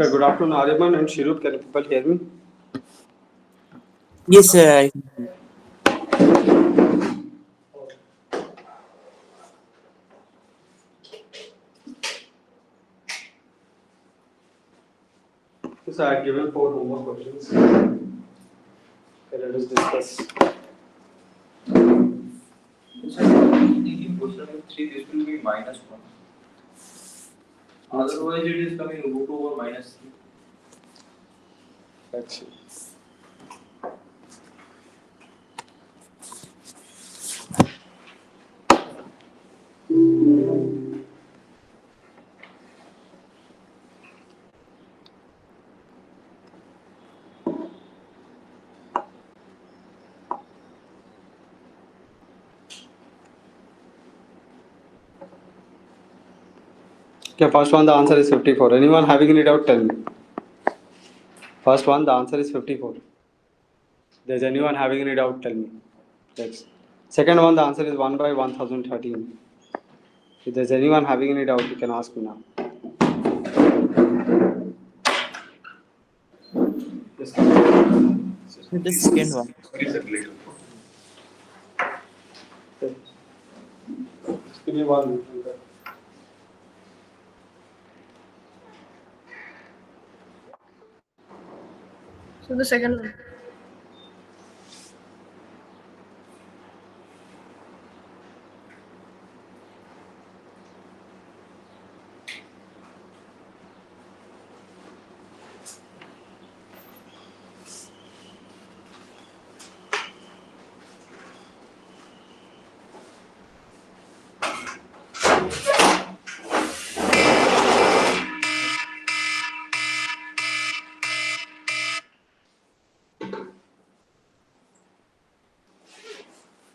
Okay, good afternoon, Aryaman and Shirut. Can people hear me? Yes, sir. So I have given 4 homework questions. Okay, let us discuss. So in question number 3, this will be minus 1. Otherwise, it is coming root over minus 3. Let's see. Okay, first one, the answer is 54. Anyone having any doubt, tell me. First one, the answer is 54. There's anyone having any doubt, tell me. Next. Second one, the answer is 1 by 1013. If there's anyone having any doubt, you can ask me now. Yes, The second one. give me 1 minute. So the second one.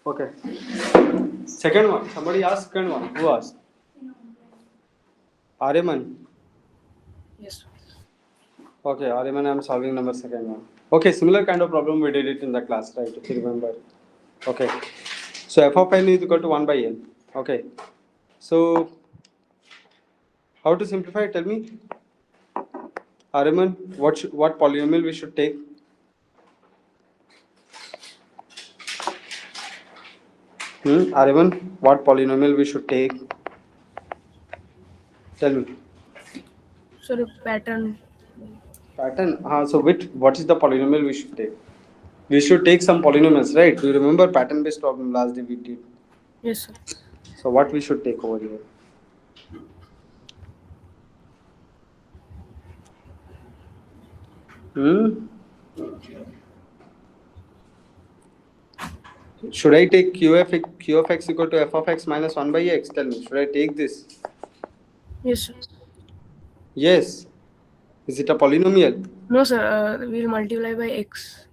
Okay. Second one. Somebody asked second one. Who asked? Aryaman. Yes. Okay, Aryaman, I'm solving number second one. Okay, similar kind of problem we did it in the class, right? If you remember. Okay. So f of n is equal to 1 by n. Okay. So how to simplify? Tell me. Aryaman, what polynomial we should take? Aryaman, what polynomial we should take? Tell me. So pattern. Pattern. So what is the polynomial we should take? We should take some polynomials, right? Do you remember pattern based problem last day we did? Yes, sir. So what we should take over here? Should I take q of x equal to f of x minus 1 by x? Tell me, should I take this? Yes, sir. Yes. Is it a polynomial? No, sir. We'll multiply by x.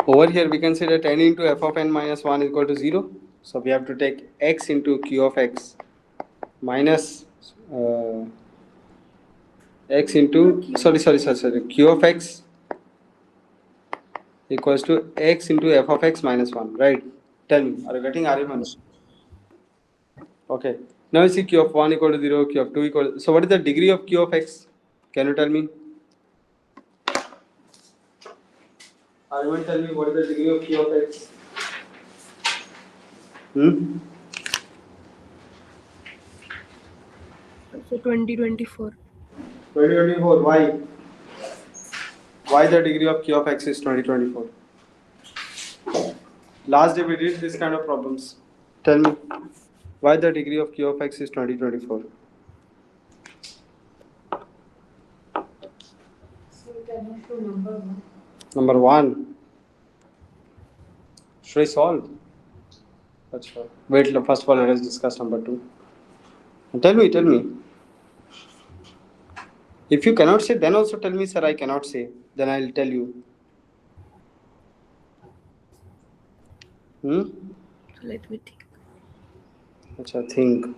Over here we can say that n into f of n minus 1 is equal to 0. So we have to take x into q of x minus x into sorry q of x equals to x into f of x minus 1, right? Tell me, are you getting Aryaman? Okay. Now you see q of 1 equal to 0, q of 2 equal to... So what is the degree of q of x? Can you tell me? Aryaman, tell me what is the degree of q of x? So 2024. 2024, why? Why the degree of q of x is 2024? Last day we did this kind of problems. Tell me, why the degree of q of x is 2024? Number 1. Should I solve? That's right. Wait, first of all, let us discuss number 2. Tell me. If you cannot say, then also tell me, sir, I cannot say. Then I'll tell you. So let me think. Acha, think.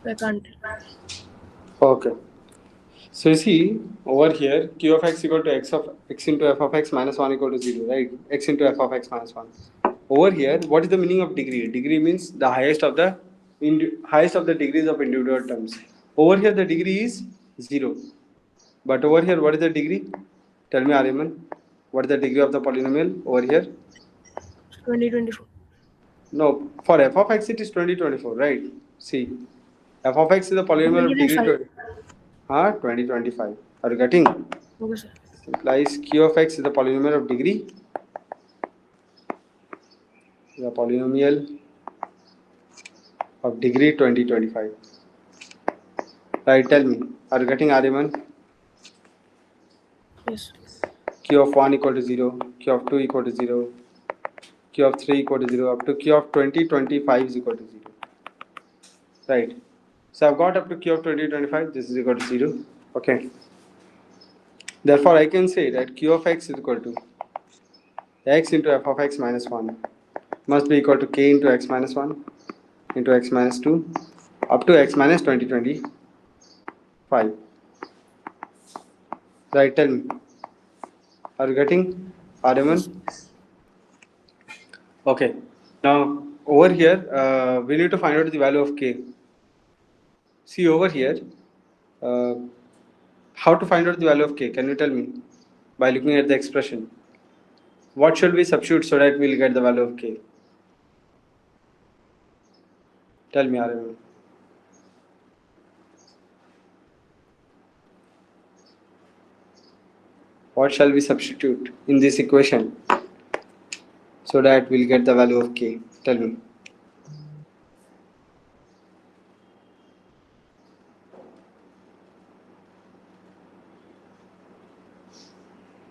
I can't. Okay. So you see over here q of x equal to x into f of x minus 1 equal to 0, right? X into f of x minus 1. Over here, what is the meaning of degree? Degree means the highest of the degrees of individual terms. Over here the degree is 0. But over here what is the degree? Tell me Ariman. What is the degree of the polynomial over here? 2024. No, for f of x it is 2024, right? See, f of x is the polynomial of degree 2025. 2025. Are you getting? Okay, sir. Implies q of x is the polynomial of degree. The polynomial of degree 2025. Right, tell me. Are you getting Ariman? Yes. Q of 1 equal to 0, Q of 2 equal to 0, Q of 3 equal to 0, up to Q of 2025 is equal to 0. Right. So I've got up to Q of 2025, this is equal to 0. Okay. Therefore, I can say that Q of x is equal to x into f of x minus 1 must be equal to k into x minus 1 into x minus 2 up to x minus 2025. Right, tell me. Are you getting Yes. Ariman? Okay. Now, over here, we need to find out the value of k. See over here, uh, how to find out the value of k? Can you tell me? By looking at the expression. What should we substitute so that we'll get the value of k? Tell me, Arvind. What shall we substitute in this equation so that we'll get the value of k? Tell me.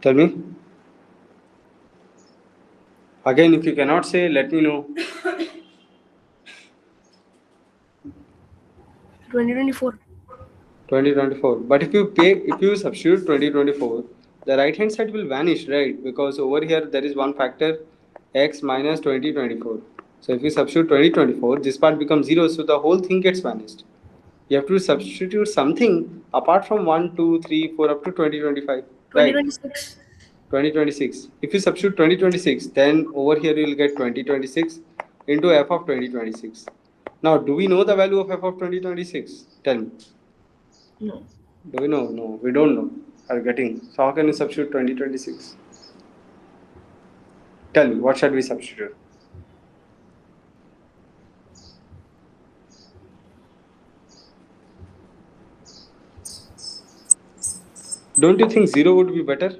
Tell me. Again, if you cannot say, let me know. 2024. 2024. But if you substitute 2024, the right hand side will vanish, right? Because over here there is one factor x minus 2024. So if you substitute 2024, this part becomes 0, so the whole thing gets vanished. You have to substitute something apart from 1, 2, 3, 4 up to 2025, right? 2026. 2026. If you substitute 2026, then over here you will get 2026 into f of 2026. Now, do we know the value of f of 2026? Tell me. No. Do we know? No, we don't know. Are getting. So how can we substitute 2026? Tell me, what shall we substitute? Don't you think 0 would be better?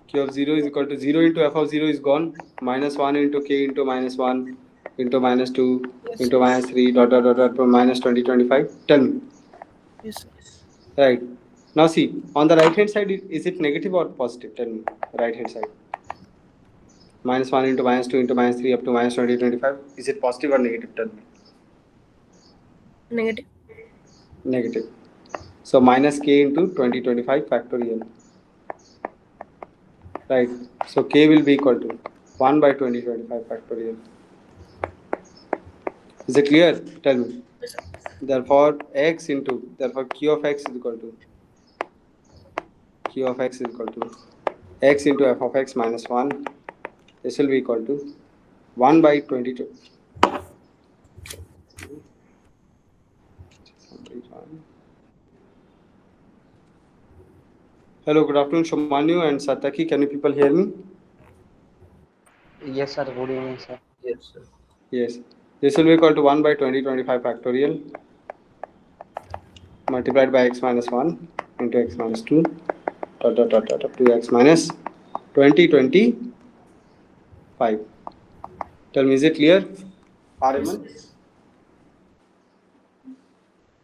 Q of 0 is equal to 0 into f of 0 is gone. Minus 1 into k into minus 1 into minus 2 Yes. into minus 3 dot dot dot dot to minus 2025. Tell me. Yes, sir. Right. Now see, on the right hand side, is it negative or positive? Tell me. Right hand side. Minus 1 into minus 2 into minus 3 up to minus 2025. Is it positive or negative? Tell me. Negative. Negative. So minus k into 2025 factorial. Right. So k will be equal to 1 by 2025 factorial. Is it clear? Tell me. Yes, sir. Therefore q of x is equal to x into f of x minus 1. This will be equal to 1 by 22. Hello, good afternoon, Shomanyu and Sataki. Can you people hear me? Yes, sir. Good evening, sir. Yes, sir. Yes. This will be equal to 1 by 2025 factorial multiplied by x minus 1 into x minus 2 dot dot dot dot up to x minus 2025. Tell me, is it clear? Yes, Ariman? sir.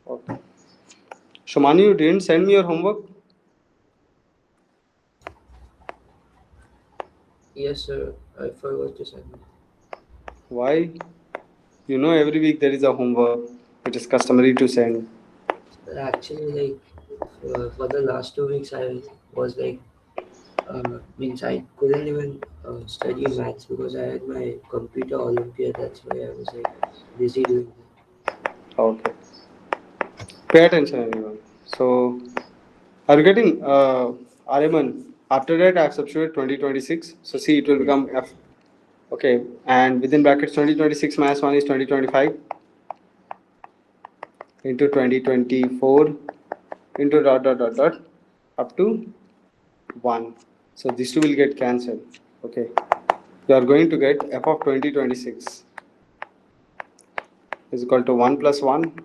Okay. Shomani, you didn't send me your homework? Yes, sir. I forgot to send it. Why? You know, every week there is a homework. It is customary to send. But actually, like for the last 2 weeks, I was like, means I couldn't even study maths because I had my computer Olympiad. That's why I was like busy doing that. Okay. Pay attention, everyone. So, are you getting Ariman? After that, I have substituted 2026. So, see, it will become F. Okay. And within brackets, 2026 minus 1 is 2025 into 2024 into dot dot dot dot up to 1. So, these two will get cancelled. Okay. You are going to get f of 2026 is equal to 1 plus 1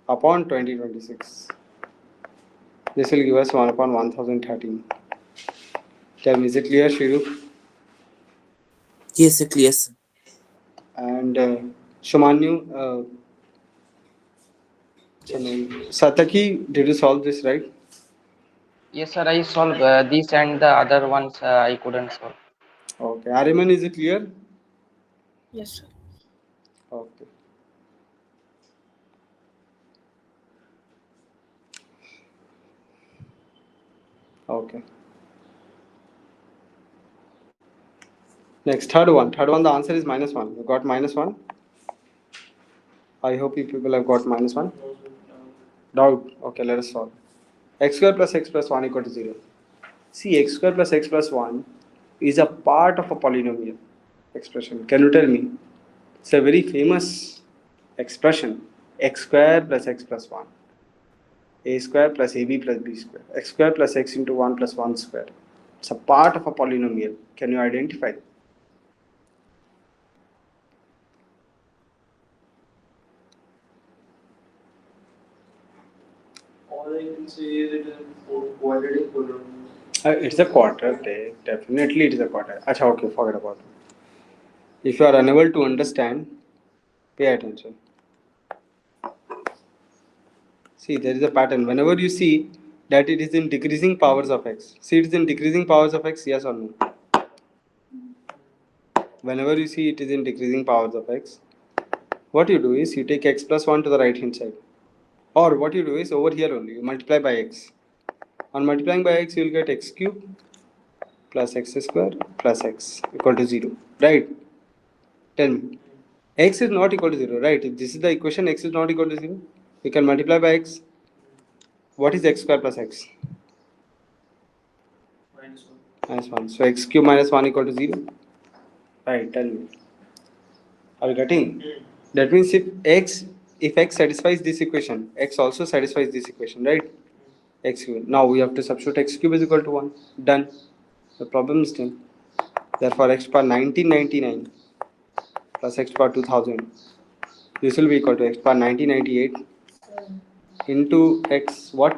upon 2026. This will give us 1 upon 1013. Tell me, is it clear, Shiru? Yes, sir, clear, sir. And Shumanyu, Sataki, did you solve this right? Yes, sir. I solved this and the other ones I couldn't solve. Okay. Ariman, is it clear? Yes, sir. Okay. Okay. Next, third one. Third one, the answer is minus 1. You got minus 1? I hope you people have got minus 1. Doubt. Okay, let us solve. X square plus x plus 1 equal to 0. See, x square plus x plus 1 is a part of a polynomial expression. Can you tell me? It's a very famous expression. X square plus x plus 1. A square plus ab plus b square. X square plus x into 1 plus 1 square. It's a part of a polynomial. Can you identify? All I can say is it is a quadratic polynomial. It's a quadratic. Definitely it is a quadratic. Acha, okay, forget about it. If you are unable to understand, pay attention. See, there is a pattern. Whenever you see that it is in decreasing powers of x, see it is in decreasing powers of x, yes or no? Whenever you see it is in decreasing powers of x, what you do is you take x plus 1 to the right hand side. Or what you do is over here only, you multiply by x. On multiplying by x, you will get x cube plus x square plus x equal to 0. Right? Tell me. X is not equal to 0, right? If this is the equation, x is not equal to 0, you can multiply by x. What is x square plus x? Minus 1. Minus 1. So x cube minus 1 equal to 0. Right, tell me. Are you getting? That means if x satisfies this equation, x also satisfies this equation, right? X cube. Now we have to substitute x cube is equal to 1. Done. The problem is done. Therefore, x power 1999 plus x power 2000. This will be equal to x power 1998 into x what?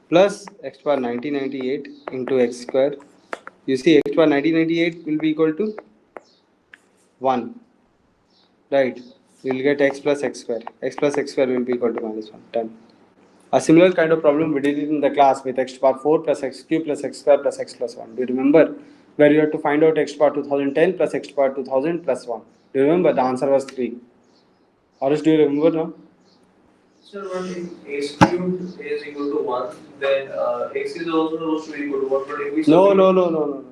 Plus x power 1998 into x square. You see, x power 1998 will be equal to 1. Right? You will get x plus x square. X plus x square will be equal to minus 1. Done. A similar kind of problem we did it in the class with x to power 4 plus x cube plus x square plus x plus 1. Do you remember? Where you had to find out x to power 2010 plus x to power 2000 plus 1. Do you remember? The answer was 3. Or else do you remember now? Sir, what if x cubed is equal to 1, then x is also supposed to be equal to 1, but if we No.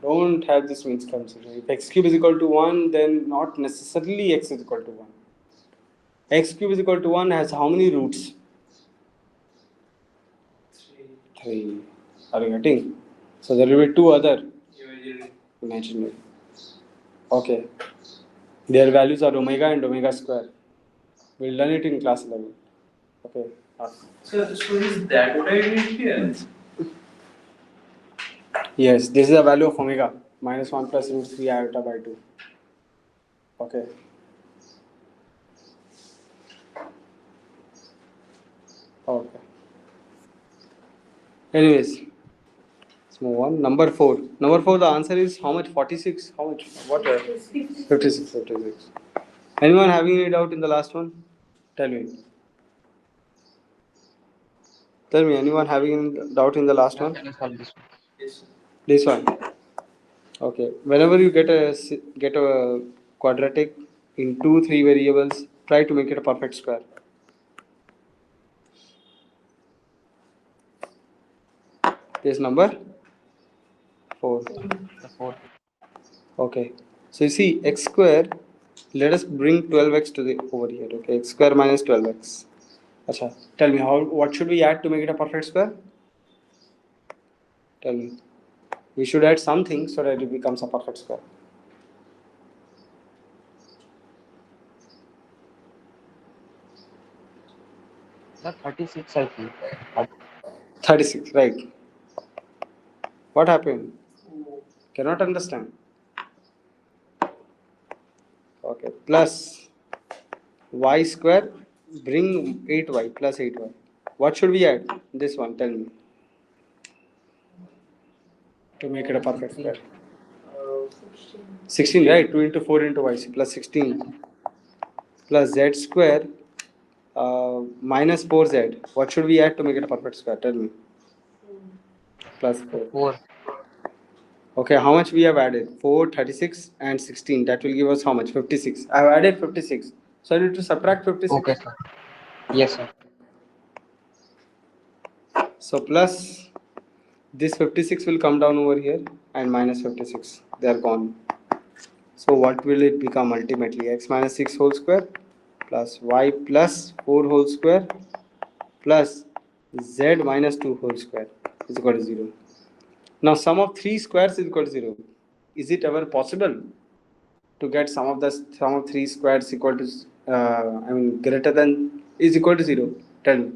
Don't have this misconception. If x cube is equal to 1, then not necessarily x is equal to 1. X cube is equal to 1 has how many roots? 3. Are you getting? So there will be 2 other imaginary. Okay. Their values are omega and omega square. We'll learn it in class 11. Okay. So is that what I did here? Yes, this is the value of omega. Minus 1 plus root 3 iota by 2. Okay. Okay. Anyways, let's move on. Number 4. Number 4, the answer is how much? 46? How much? What? 56. Anyone having any doubt in the last one? Tell me. Tell me, anyone having any doubt in the last one? Can I solve this one? Yes. This one. Okay. Whenever you get a quadratic in 2, 3 variables, try to make it a perfect square. This number 4. The 4. Okay. So you see x square Let us bring 12x to the over here. Okay, x square minus 12x. Acha, tell me what should we add to make it a perfect square? Tell me. We should add something so that it becomes a perfect square. Sir, 36 I think. 36, right? What happened? Cannot understand. Okay, plus y square, bring 8y plus 8y. What should we add? This one, tell me. To make it a perfect square. 16, right? 2 into 4 into y plus 16 plus z square minus 4z. What should we add to make it a perfect square? Tell me. Plus 4. 4. Okay, how much we have added? 4, 36 and 16. That will give us how much? 56. I have added 56. So I need to subtract 56. Okay, sir. Yes, sir. So plus this 56 will come down over here and minus 56. They are gone. So what will it become ultimately? X minus 6 whole square plus y plus 4 whole square plus z minus 2 whole square is equal to 0. Now sum of 3 squares is equal to 0. Is it ever possible to get sum of 3 squares equal to greater than is equal to 0? Tell me.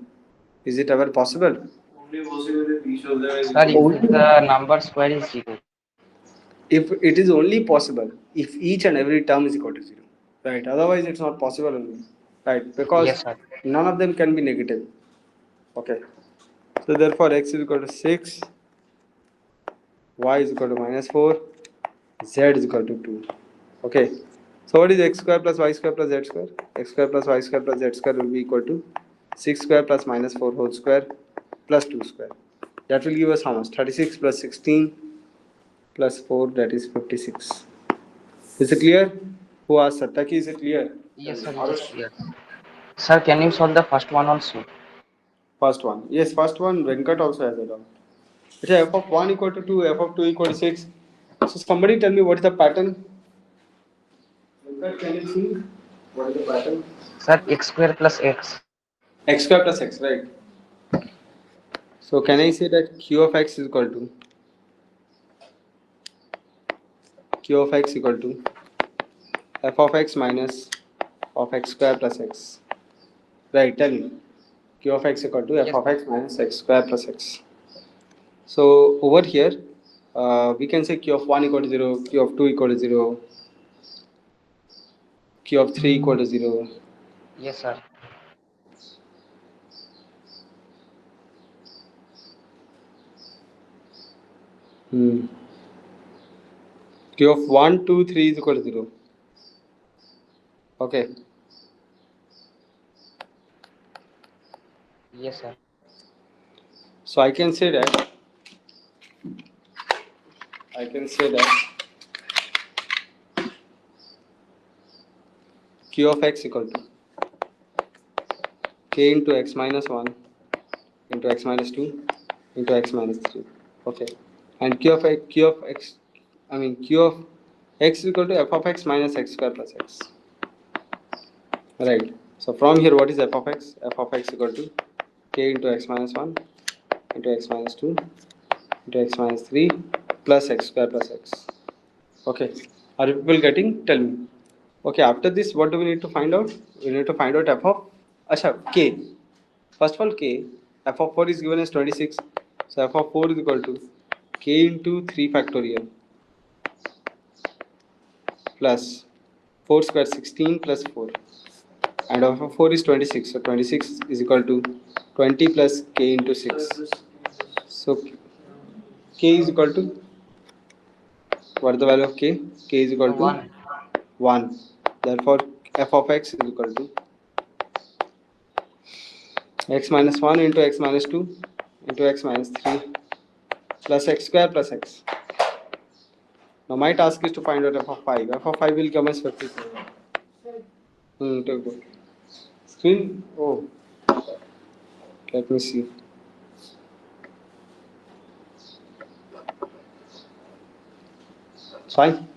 Is it ever possible? Only possible if each of them is Sir, equal. if the number square is 0. If it is only possible if each and every term is equal to 0, right? Otherwise it's not possible only, right? Because Yes, sir. none of them can be negative. Okay, so therefore x is equal to 6, y is equal to minus 4, z is equal to 2. Okay, so what is x square plus y square plus z square? X square plus y square plus z square will be equal to 6 square plus minus 4 whole square plus 2 square. That will give us how much? 36 plus 16 plus 4, that is 56. Is it clear? Who asked Sattaki? Is it clear? Yes, sir. It is clear. Sir, can you solve the first one also? First one. Yes, first one. Venkat also has a doubt. Okay, f of 1 equal to 2, f of 2 equal to 6. So somebody tell me what is the pattern? Venkat, can you think? What is the pattern? Sir, x square plus x. X square plus x, right? So can I say that q of x is equal to f of x minus of x square plus x. Right, tell me. Q of x equal to f Yes, of sir. x minus x square plus x. So over here, we can say q of 1 equal to 0, q of 2 equal to 0, q of 3 equal to 0. Yes, sir. Q of 1, 2, 3 is equal to 0. Okay. Yes, sir. So I can say that q of x equal to k into x minus 1 into x minus 2 into x minus 3. Okay. And q of x is equal to f of x minus x square plus x. Right. So from here, what is f of x? F of x equal to k into x minus 1 into x minus 2 into x minus 3 plus x square plus x. Okay. Are you people getting? Tell me. Okay, after this, what do we need to find out? We need to find out f of k. First of all, k. F of 4 is given as 26. So f of 4 is equal to k into 3 factorial plus 4 square 16 plus 4. And f of 4 is 26. So 26 is equal to 20 plus k into 6. So k is equal to, what is the value of k? K is equal to 1. 1. Therefore, f of x is equal to x minus 1 into x minus 2 into x minus 3 plus x square plus x. Now my task is to find out f of 5. F of 5 will come as 54. Take good. Screen, oh, let me see. Fine.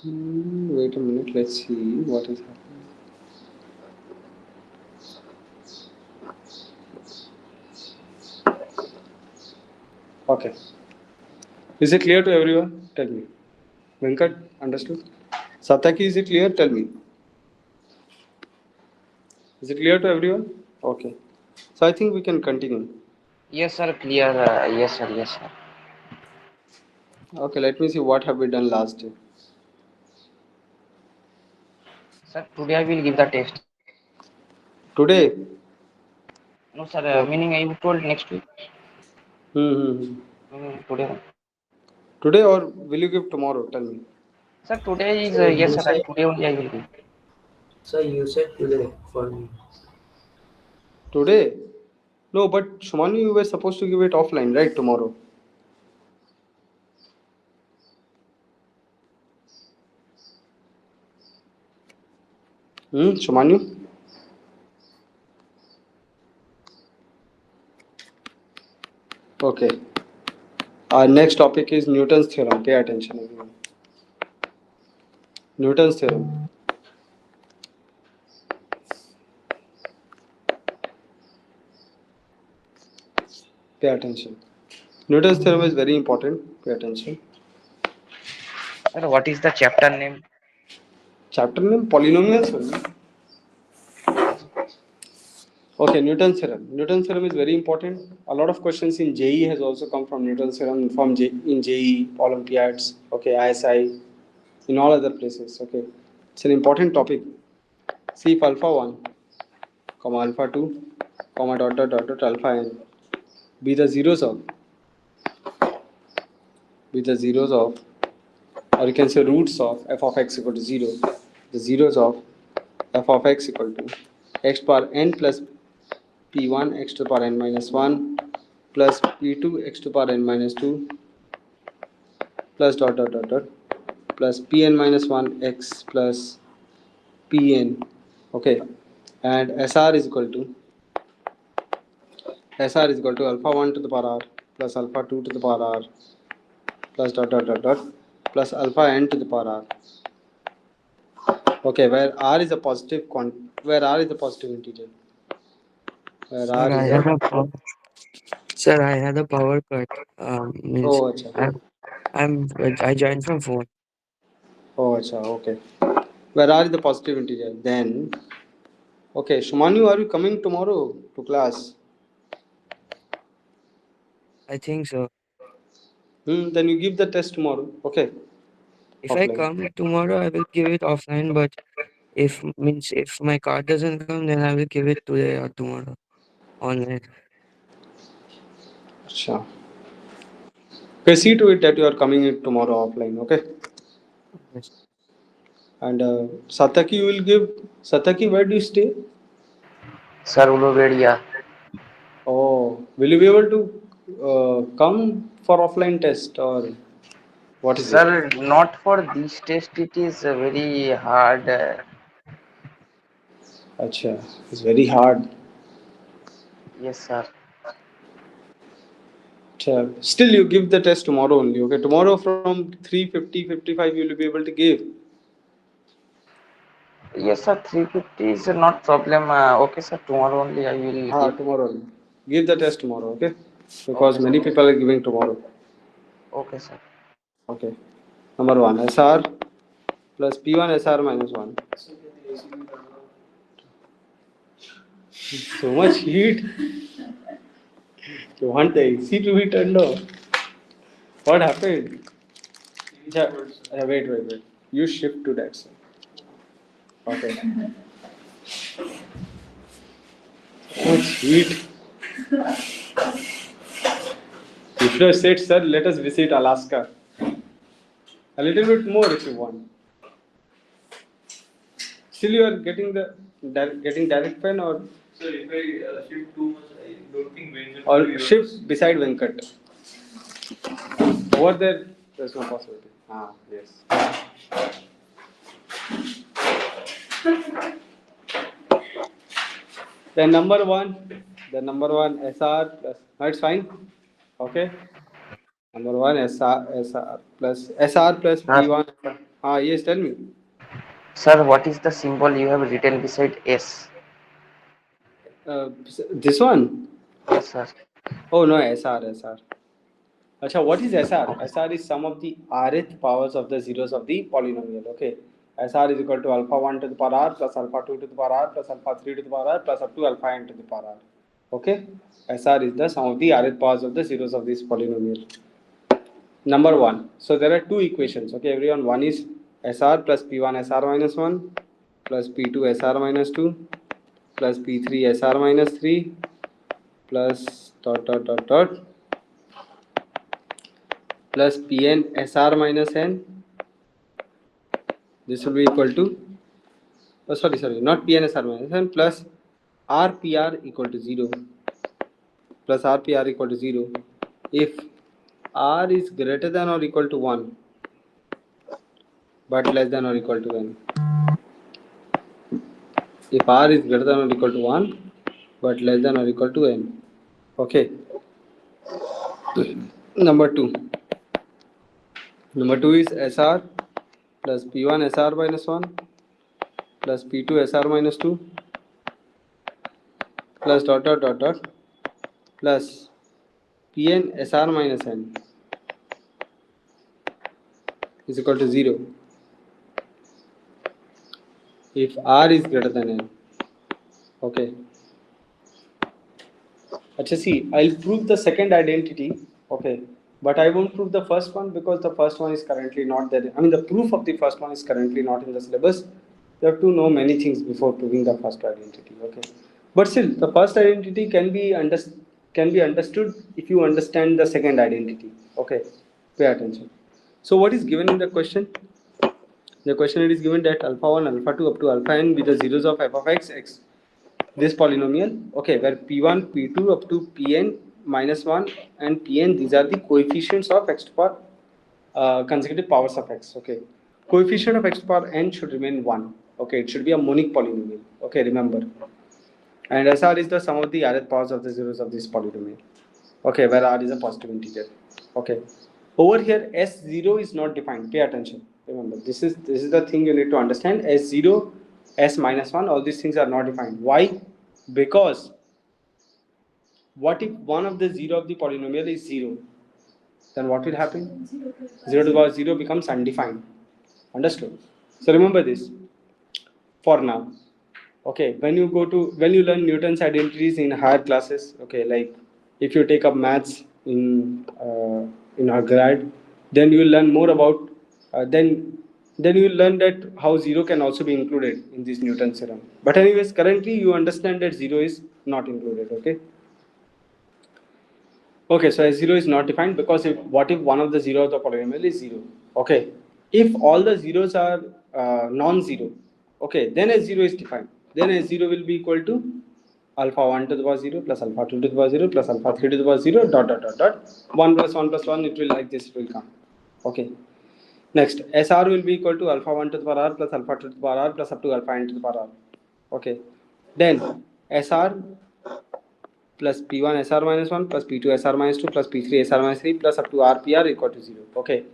Wait a minute, let's see what is happening. Okay. Is it clear to everyone? Tell me. Venkat, understood? Sataki, is it clear? Tell me. Is it clear to everyone? Okay. So I think we can continue. Yes, sir. Clear. Yes, sir. Yes, sir. Okay, let me see what have we done last day. Sir, today I will give the test. Today? No, sir. Okay. Meaning I told next week. Hmm. Today. Today or will you give tomorrow? Tell me. Sir, today is So yes, you sir. said, Today only I will give. so you said today for me. Today? No, but Shumanu, you were supposed to give it offline, right? Tomorrow. Shumanu? Okay. Our next topic is Newton's theorem. Pay attention, everyone. Newton's theorem. Pay attention. Newton's theorem is very important. Pay attention. Sir, what is the chapter name? Chapter name Polynomials only. Okay, Newton's theorem. Newton's theorem is very important. A lot of questions in JEE has also come from Newton's theorem from in JEE, Olympiads, okay, ISI, in all other places. Okay, it's an important topic. See if alpha 1, comma alpha 2, comma dot alpha n be the zeros of or you can say roots of f of x equal to 0. The zeros of f of x equal to x power n plus p1 x to the power n minus 1 plus p2 x to the power n minus 2 plus dot plus pn minus 1 x plus pn. Okay, and SR is equal to alpha 1 to the power r plus alpha 2 to the power r plus dot plus alpha n to the power r. Okay, where r is a positive where r is a positive integer. Where Sir, r is a sir, I had a power cut. Means oh acha I joined from phone. oh acha okay. Where r is the positive integer, then okay, Shumanu, are you coming tomorrow to class? I think so. Then you give the test tomorrow. Okay, If I offline. come tomorrow, I will give it offline. But if my card doesn't come, then I will give it today or tomorrow online. Acha. Okay, see to it that you are coming in tomorrow offline. Okay, Yes. and Sataki, you will give Sataki. Where do you stay? Sir, Ulubedia. Oh, will you be able to come for offline test or what is it? Sir, not for this test. It is very hard. Acha, it's very hard. Yes, sir. Acha. Still, you give the test tomorrow only. Okay, tomorrow from 3:50, 55 you will be able to give. Yes, sir. 350 is not problem. Okay, sir. Tomorrow only I will give. Tomorrow only. Give the test tomorrow. Okay, because Okay, many sir. people are giving tomorrow. Okay, sir. Okay. Number one, SR plus P1 SR minus 1. So much heat. You want the AC to be turned off? What happened? Wait. You shift to that side. Okay. So much heat. You should have said, sir, let us visit Alaska. A little bit more if you want. Still, you are getting getting direct pen or So if I shift too much, I don't think Venkat will or be shift beside Venkat. Over there, there's no possibility. Yes. The number one SR plus. No, it's fine. Okay. Number one SR plus Sir, P1. Yes, tell me. Sir, what is the symbol you have written beside S? This one? Yes, sir. Oh no, SR. Acha, what is SR? SR is sum of the rth powers of the zeros of the polynomial. Okay. SR is equal to alpha 1 to the power r plus alpha 2 to the power r plus alpha 3 to the power r plus up to alpha n to the power r. Okay. SR is the sum of the rth powers of the zeros of this polynomial. Number 1. So there are two equations. Okay, everyone. One is SR plus P1 SR minus 1 plus P2 SR minus 2 plus P3 SR minus 3 plus dot plus Pn SR minus n. This will be equal to, not Pn SR minus n, plus RPR equal to 0, plus RPR equal to 0 if R is greater than or equal to 1 but less than or equal to n. If R is greater than or equal to 1 but less than or equal to n. Okay. Number 2. Number 2 is SR plus P1 SR minus 1 plus P2 SR minus 2 plus dot plus Pn SR minus n is equal to 0 if R is greater than n. Okay. Achha, see, I'll prove the second identity. Okay. But I won't prove the first one because the first one is currently not there. I mean, the proof of the first one is currently not in the syllabus. You have to know many things before proving the first identity. Okay. But still, the first identity can be understood if you understand the second identity. Okay. Pay attention. So, what is given in the question? The question it is given that alpha 1, alpha 2 up to alpha n with the zeros of f of x, this polynomial, okay, where p1, p2 up to pn minus 1 and pn, these are the coefficients of x to power consecutive powers of x. Okay, coefficient of x to power n should remain 1. Okay, it should be a monic polynomial. Okay, remember. And SR is the sum of the rth powers of the zeros of this polynomial. Okay, where r is a positive integer. Okay, over here S0 is not defined. Pay attention. Remember, this is the thing you need to understand. S0, S minus 1, all these things are not defined. Why? Because what if one of the zero of the polynomial is 0? Then what will happen? 0 to the power 0 becomes undefined. Understood? So remember this for now. Okay, when you learn Newton's identities in higher classes, okay, like if you take up maths in our grad, then you will learn more about then you will learn that how 0 can also be included in this Newton's theorem. But anyways, currently you understand that 0 is not included. Okay. Okay, so S0 is not defined because what if one of the zero of the polynomial is 0? Okay, if all the zeros are non-zero, okay, then S0 is defined. Then S0 will be equal to alpha 1 to the power 0 plus alpha 2 to the power 0 plus alpha 3 to the power 0 dot 1 plus 1 plus 1, it will like this, it will come. Okay, next SR will be equal to alpha 1 to the power r plus alpha 2 to the power r plus up to alpha n to the power r. Okay, then SR plus P1 SR minus 1 plus P2 SR minus 2 plus P3 SR minus 3 plus up to RPR equal to 0. Okay.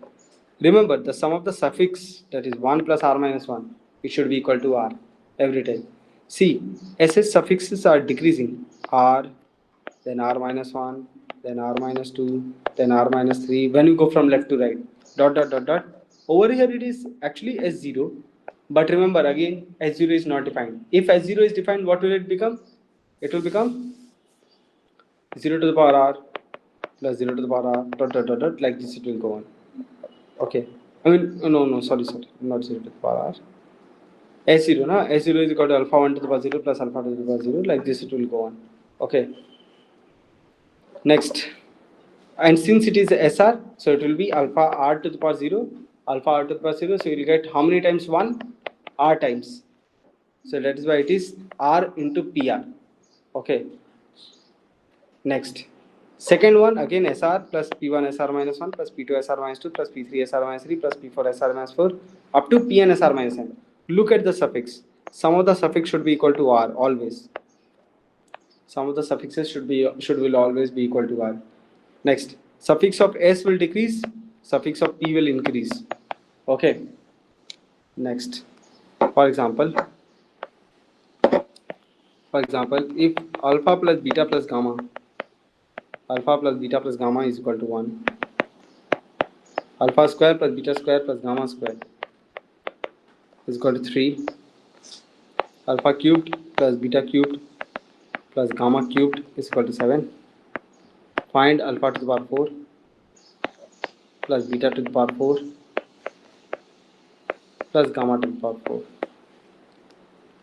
Remember the sum of the suffix, that is 1 plus R minus 1, it should be equal to R every time. See, SS suffixes are decreasing. R, then R minus 1, then R minus 2, then R minus 3. When you go from left to right, dot. Over here it is actually S0. But remember again, S0 is not defined. If S0 is defined, what will it become? It will become 0 to the power r plus 0 to the power r dot like this it will go on. Okay, I mean no sorry not 0 to the power r, S0 na, S0 is equal to alpha 1 to the power 0 plus alpha 2 to the power 0, like this it will go on. Okay, next, and since it is SR, so it will be alpha r to the power 0, alpha r to the power 0, so you will get how many times 1? R times, so that is why it is r into PR. Okay, next, second one again SR plus P1 SR minus 1 plus P2 SR minus 2 plus P3 SR minus 3 plus P4 SR minus 4 up to Pn SR minus n. Look at the suffix. Sum of the suffix should be equal to R always. Sum of the suffixes will always be equal to R. Next, suffix of S will decrease, suffix of P will increase. Okay. Next, for example, if alpha plus beta plus gamma is equal to 1, alpha square plus beta square plus gamma square is equal to 3, alpha cubed plus beta cubed plus gamma cubed is equal to 7. Find alpha to the power 4 plus beta to the power 4 plus gamma to the power 4.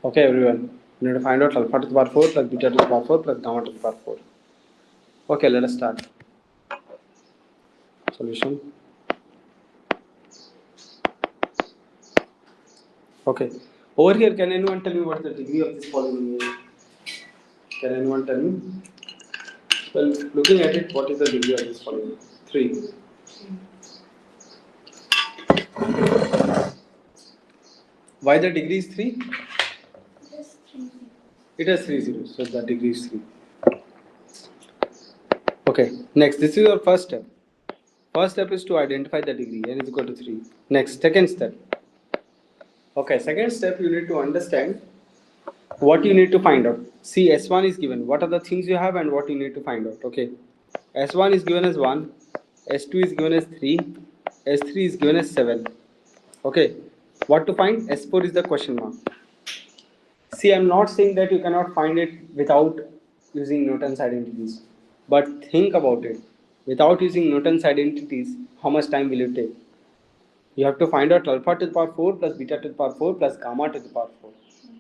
Okay, everyone. We need to find out alpha to the power 4 plus beta to the power 4 plus gamma to the power 4. Okay, let us start. Solution. Okay. Over here, can anyone tell me what is the degree of this polynomial? Can anyone tell me? Well, looking at it, what is the degree of this polynomial? 3. Why the degree is 3? It has 3 zeros, so the degree is 3. Okay, next, this is your first step. First step is to identify the degree, n is equal to 3. Next, second step. Okay, second step, you need to understand what you need to find out. See, S1 is given. What are the things you have and what you need to find out? Okay, S1 is given as 1, S2 is given as 3, S3 is given as 7. Okay, what to find? S4 is the question mark. See, I'm not saying that you cannot find it without using Newton's identities, but think about it. Without using Newton's identities, how much time will it take? You have to find out alpha to the power 4 plus beta to the power 4 plus gamma to the power 4.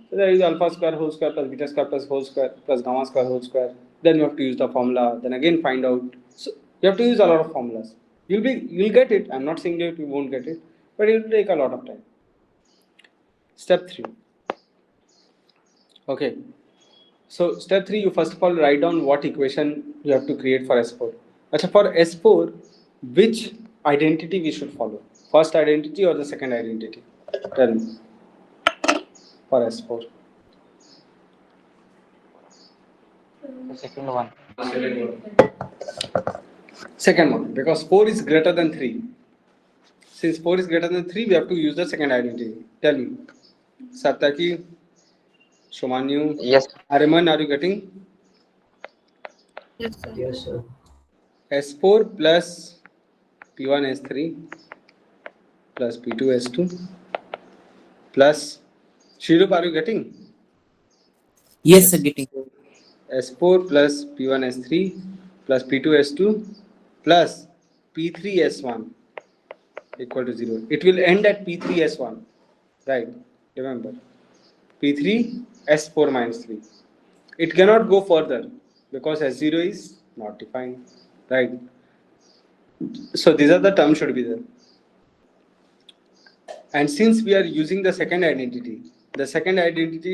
So there is alpha square whole square plus beta square plus whole square plus gamma square whole square. Then you have to use the formula. Then again find out. So you have to use a lot of formulas. You'll get it. I'm not saying that you won't get it, but it will take a lot of time. Step 3. Okay. So step 3, you first of all write down what equation you have to create for S4. Achha, for S4, which identity we should follow? First identity or the second identity? Tell me. For S4. The second one. Second one, because 4 is greater than 3. Since 4 is greater than 3, we have to use the second identity. Tell me. Satyaki, Shomanyu, Yes. Ariman, are you getting? Yes, sir. Yes, sir. S4 plus P1 S3 plus P2 S2 plus Shirup, are you getting? Yes, sir, getting. S4 plus P1 S3 plus P2 S2 plus P3 S1 equal to 0. It will end at P3 S1. Right. Remember. P3 S4 minus 3. It cannot go further because S0 is not defined. Right. So these are the terms should be there. And since we are using the second identity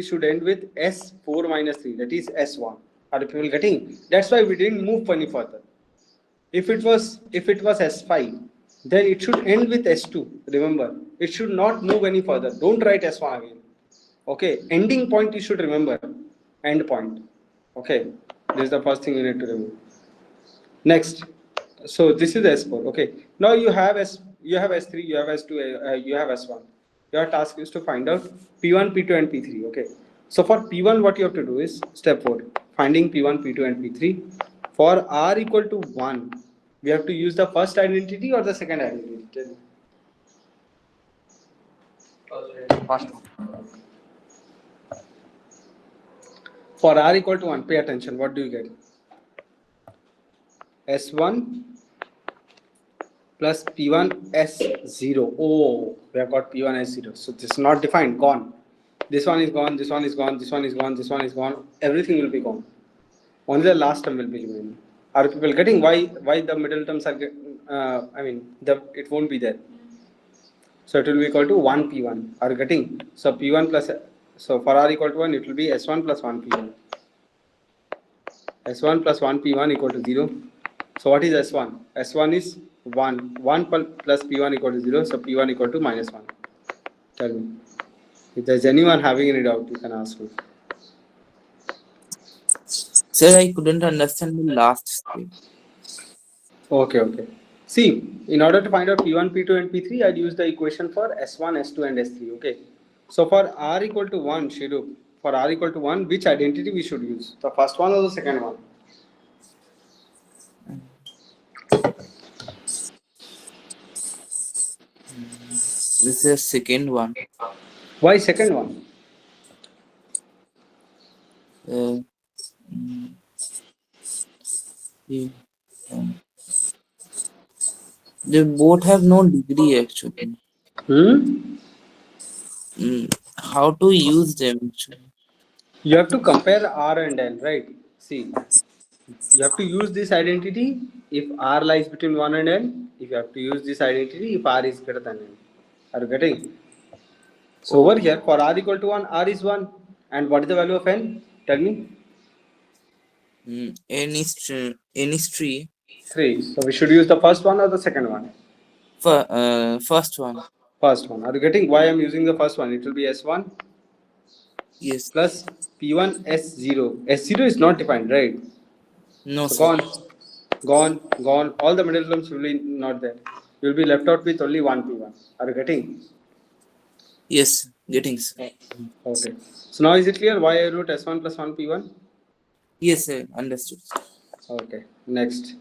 should end with S4 minus 3, that is S1. Are people getting? That's why we didn't move any further. If it was S5, then it should end with S2. Remember, it should not move any further. Don't write S1 again. Okay, ending point you should remember. End point. Okay, this is the first thing you need to remember. Next, so this is S4. Okay, now you have S3, you have S2, you have S1. Your task is to find out P1, P2, and P3. Okay, so for P1, what you have to do is step 4, finding P1, P2, and P3. For R equal to 1, we have to use the first identity or the second identity. Tell me. First one. For R equal to 1, pay attention. What do you get? S1 plus P1 S0. Oh, we have got P1 S0. So this is not defined, gone. This one is gone, this one is gone, this one is gone, this one is gone. Everything will be gone. Only the last term will be remaining. Are people getting why the middle terms are it won't be there. So it will be equal to 1 P1. Are you getting? So P1 plus, so for R equal to 1, it will be S1 plus 1 P1. S1 plus 1 P1 equal to 0. So what is S1? S1 is 1. 1 plus P1 equal to 0. So P1 equal to minus 1. Tell me. If there's anyone having any doubt, you can ask me. Sir, I couldn't understand the last step. Okay. See, in order to find out P1, P2 and P3, I'd use the equation for S1, S2 and S3, okay. So for R equal to 1, Shiru, for R equal to 1, which identity we should use? The first one or the second one? This is second one. Why second one? Uh, mm, yeah, um, they both have no degree actually. Hmm? How to use them actually? You have to compare R and L, right? See, you have to use this identity if R lies between 1 and N. If you have to use this identity if R is greater than N. Are you getting? So over Okay. here, for R equal to 1, R is 1. And what is the value of N? Tell me. Any tree. 3. So we should use the first one or the second one? First one. First one. Are you getting why I'm using the first one? It will be S1 Yes. plus P1 S0. S0 is not defined, right? No, So sir. gone, gone, gone. All the middle terms will be not there. You will be left out with only one P1. Are you getting? Yes. Getting, sir. Okay. So now is it clear why I wrote S1 plus 1 P1? Yes, sir. Understood. Okay. Next.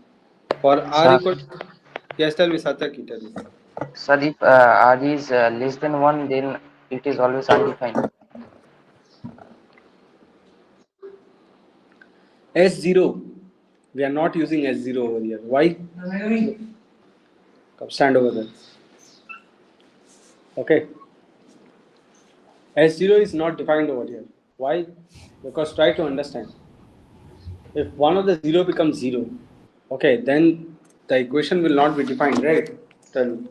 For R Sir, equal. Yes, tell me, Satyaki, tell me. sir, if R is less than 1, then it is always undefined. S0. We are not using S0 over here. Why? Come stand over there. Okay. S0 is not defined over here. Why? Because try to understand. If one of the 0 becomes 0, okay, then the equation will not be defined, right? Tell me.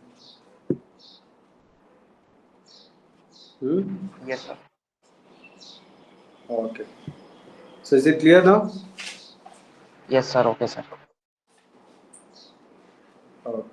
Hmm? Yes, sir. Okay. So is it clear now? Yes, sir. Okay, sir. Okay.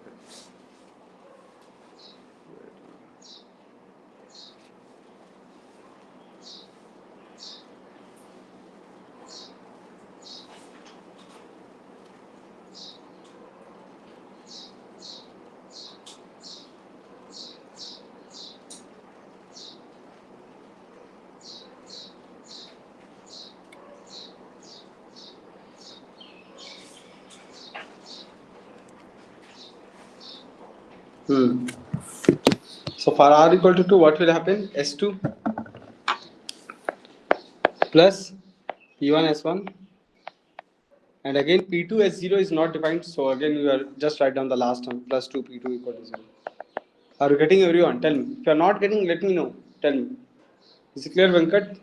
Hmm. So for R equal to 2, what will happen? S2 plus P1 S1. And again, P2 S0 is not defined. So again, you are just write down the last term plus 2 P2 equal to 0. Are you getting everyone? Tell me. If you are not getting, let me know. Tell me. Is it clear, Venkat?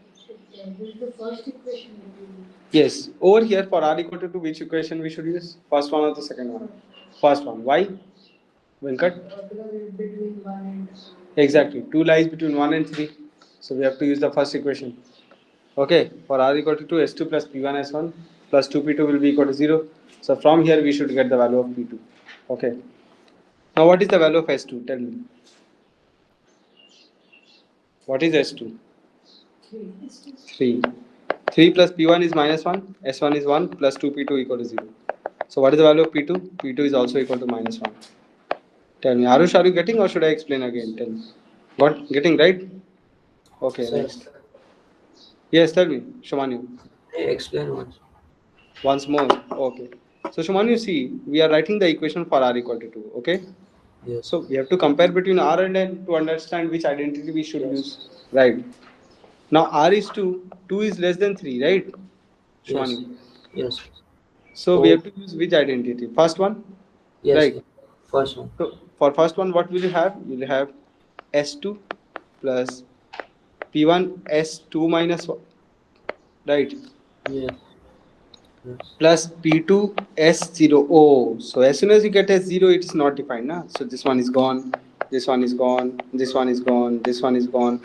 This is the first equation that we use. Yes. Over here for R equal to 2, which equation we should use? First one or the second one? First one. Why? Venkat? Because it's between 1 and Exactly. 2 lies between 1 and 3. So we have to use the first equation. Okay. For R equal to 2, S2 plus P1 S1 plus 2P2 will be equal to 0. So from here we should get the value of P2. Okay. Now what is the value of S2? Tell me. What is S2? 3. 3. 3 plus P1 is minus 1. S1 is 1 plus 2P2 equal to 0. So what is the value of P2? P2 is also equal to minus 1. Tell me, Arush, are you getting or should I explain again? Tell me. What? Getting right? Okay, Sir, next. Yes, tell me, Shumanyu. hey, explain once. Once more. Okay. So Shumanyu, see, we are writing the equation for R equal to 2. Okay. Yes. So we have to compare between R and N to understand which identity we should Yes. use. Right. Now R is 2. 2 is less than 3, right? Yes. Shumanyu. Yes. So we Oh, have to use which identity? First one? yes. Right. First one. So for first one, what will you have? You will have S2 plus P1 S2 minus 1, right? Yes. Yes. Plus P2 S0. Oh, so as soon as you get S0, it is not defined. Na? So this one is gone, this one is gone, this one is gone, this one is gone.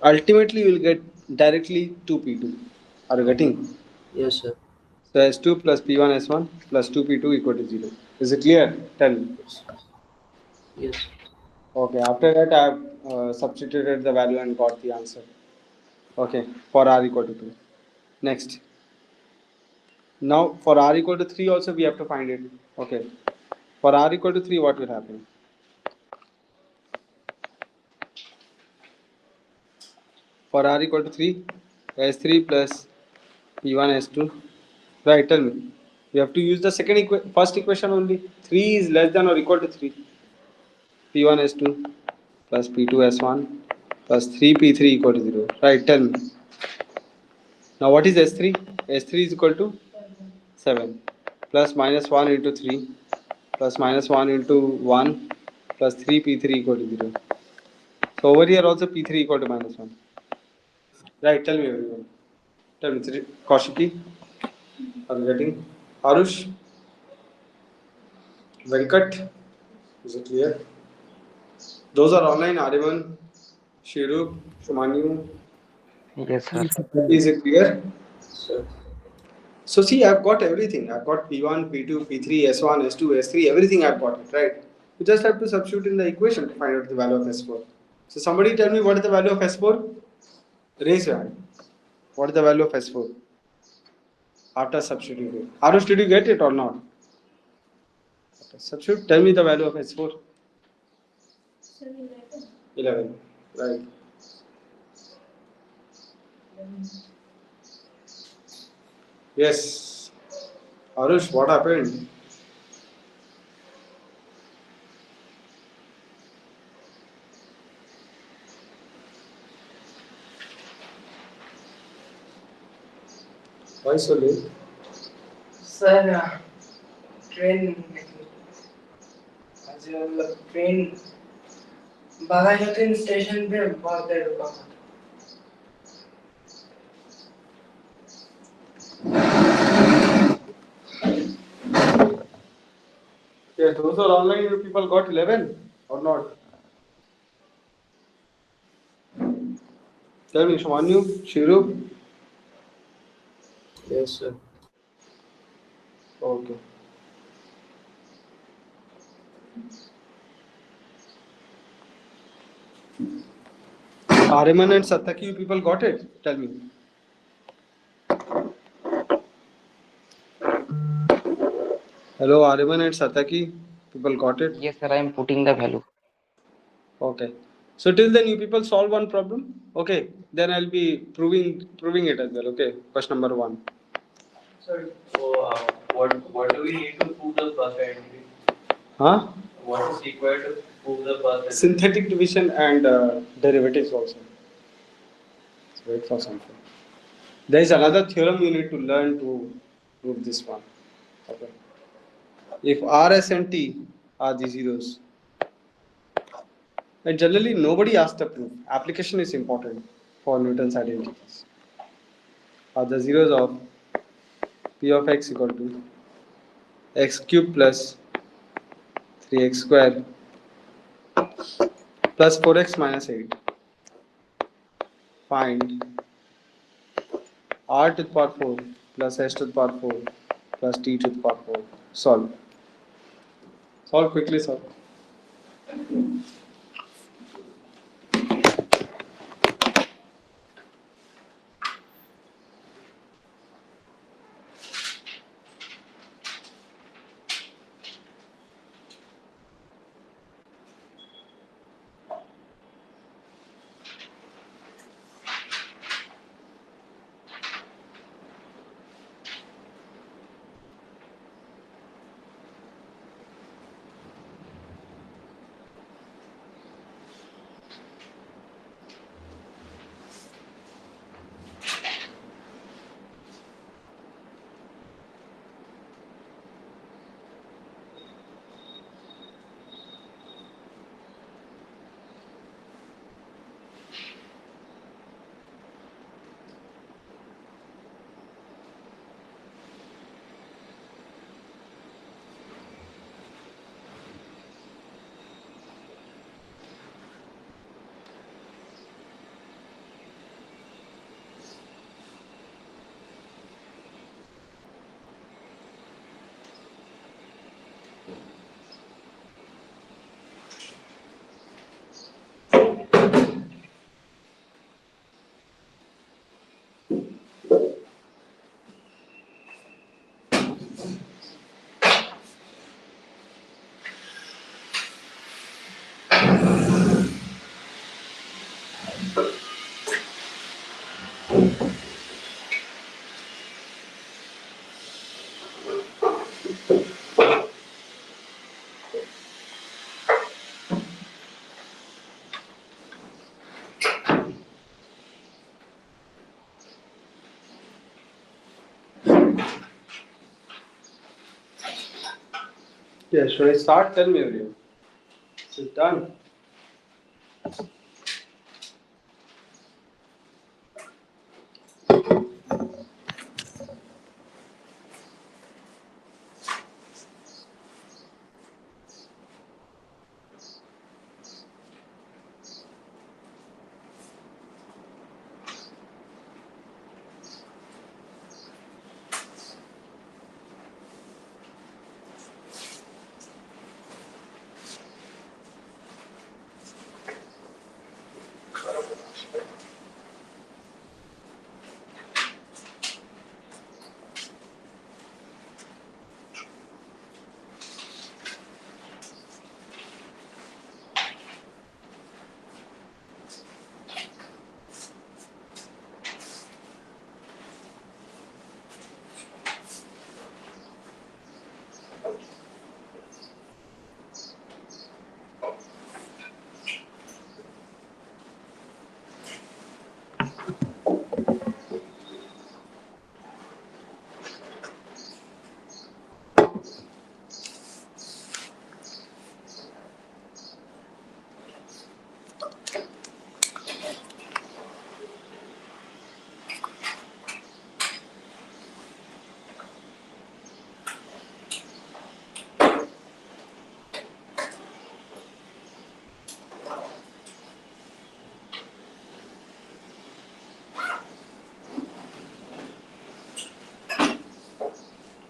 Ultimately, you will get directly 2P2. Are you getting? Yes, sir. So S2 plus P1 S1 plus 2P2 equal to 0. Is it clear? Tell me. Yes. Yes. Okay, after that I have substituted the value and got the answer. Okay, for R equal to 2. Next. Now for R equal to 3 also we have to find it. Okay. For r equal to 3, what will happen? For r equal to 3, s3 plus p1 s2. Right, tell me. We have to use the first equation only. 3 is less than or equal to 3. p1 s2 plus p2 s1 plus 3 p3 equal to 0. Right, tell me. Now what is s3? s3 is equal to 7 plus minus 1 into 3 plus minus 1 into 1 plus 3 p3 equal to 0. So over here also p3 equal to minus 1. Right, tell me everyone. Tell me, Kaushiki, are you getting? Arush? Venkat? Is it clear? Those are online. Ariman, Shirup, Shumanyu. Yes, sir. Yes, sir. Is it clear? Sir. So see, I've got everything. I've got P1, P2, P3, S1, S2, S3, everything I've got it, right? You just have to substitute in the equation to find out the value of S4. So somebody tell me what is the value of S4? Raise your hand. What is the value of S4 after substituting? Arush, did you get it or not? Substitute. Tell me the value of S4. 11. 11. Right. Yes. Arush, what happened? Why so late? Sir train आज train बागायतुद्दीन station पे बहुत देर रुका हुआ था। Yes, those are online people got 11 or not? Tell me, Shamanyu, Shiru. Yes, sir. Okay. Ariman and Sataki, you people got it? Tell me. Hello, Ariman and Sataki, people got it? Yes, sir. I am putting the value. Okay. So till then you people solve one problem. Okay. Then I'll be proving it as well. Okay. Question number 1. Sir, so what do we need to prove the first identity? Huh? What is required to prove the first identity? Synthetic division and derivatives also. Let's wait for something. There is another theorem you need to learn to prove this one. Okay. If R, S and T are the zeros, and generally nobody asks the proof. Application is important for Newton's identities. Are the zeros of P of x equal to x cube plus 3x square plus 4x minus 8. Find r to the power 4 plus s to the power 4 plus t to the power 4. Solve. Solve quickly, solve. Yeah, should I start? Tell me everyone. Is it done?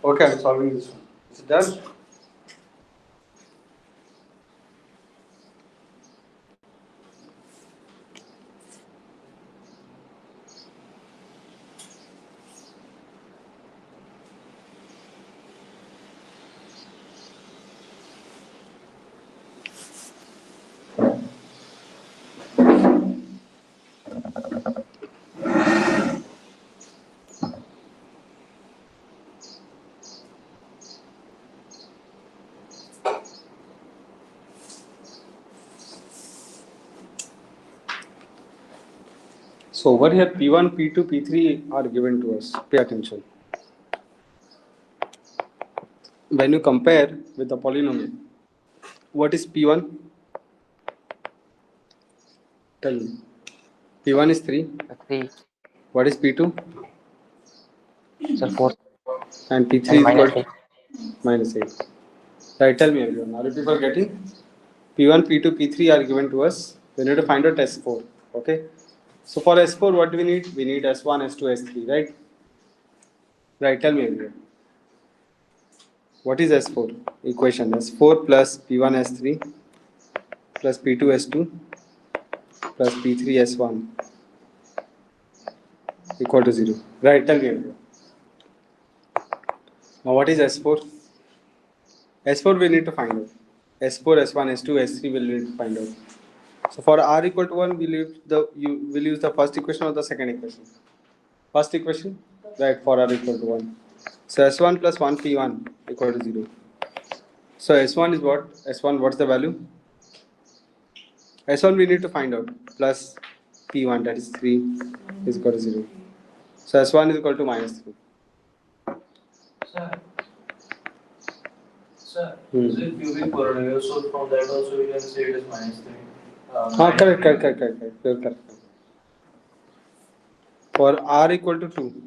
Okay, I'm solving this one. Is it done? So over here, P1, P2, P3 are given to us. Pay attention. When you compare with the polynomial, what is P1? Tell me. P1 is 3. 3, What is P2? sir, 4, And P3 and is equal minus to 8. minus 8. Right, tell me everyone. Are you people getting? P1, P2, P3 are given to us. We need to find out S4. Okay. So for S4, what do we need? We need S1, S2, S3, right? Right, tell me everyone. What is S4? Equation S4 plus P1 S3 plus P2 S2 plus P3 S1 equal to 0. Right, tell me everyone. Now what is S4? S4 we need to find out. S4, S1, S2, S3 will need to find out. So for R equal to 1, you will use the first equation or the second equation? First equation? Right, for R equal to 1. So S1 plus 1 P1 equal to 0. So S1 is what? S1, what's the value? S1 we need to find out. Plus P1, that is 3, is equal to 0. So S1 is equal to minus 3. Sir, sir, Hmm. is it cubic polynomial? So from that also we can say it is minus 3. Correct. You're correct. For R equal to 2,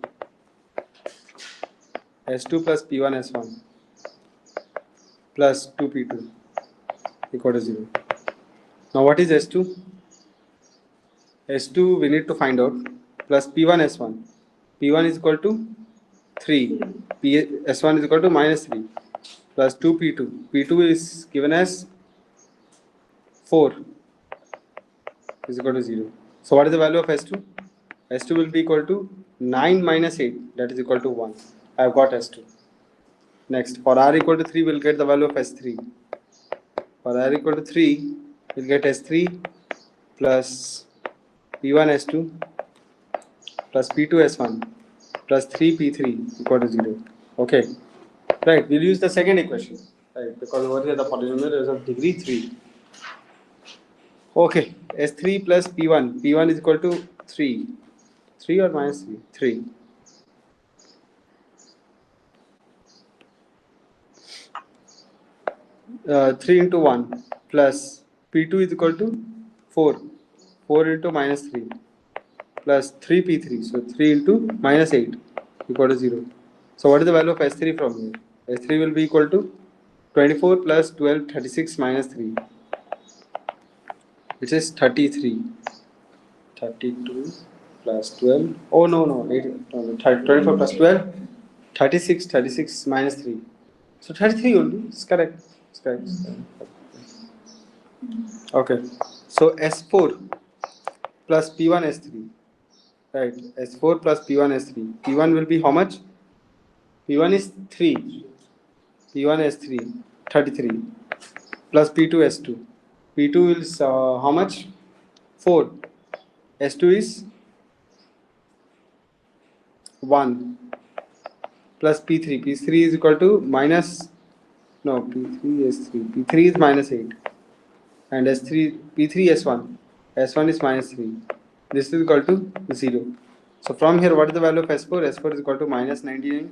S2 plus P1 S1 plus 2 P2 equal to 0. Now what is S2? S2 we need to find out plus P1 S1. P1 is equal to 3. S1 is equal to minus 3 plus 2 P2. P2 is given as 4 is equal to 0. So what is the value of S2? S2 will be equal to 9 minus 8, that is equal to 1. I have got S2. Next, for R equal to 3, we'll get the value of S3. For R equal to 3, we'll get S3 plus P1 S2 plus P2 S1 plus 3 P3 equal to 0. Okay. Right, we'll use the second equation. Right, because over here the polynomial is of degree 3. Okay, S3 plus P1. P1 is equal to 3. 3 or minus 3? 3. 3 into 1 plus P2 is equal to 4. 4 into minus 3 plus 3P3. So 3 into minus 8 equal to 0. So what is the value of S3 from here? S3 will be equal to 24 plus 12, 36 minus 3, which is 33. 32 plus 12. Oh no, no, 24 plus 12, 36, 36 minus 3. So 33 only. It's correct. It's correct. Okay. So S4 plus P1 S3. Right. S4 plus P1 S3. P1 will be how much? P1 is 3. P1 S3, 33. Plus P2 S2. P2 is how much? 4. S2 is 1. Plus P3. P3 is equal to minus. No, P3 S3. P3 is minus 8. And S3, P3 S1. S1 is minus 3. This is equal to 0. So from here, what is the value of S4? S4 is equal to minus 99,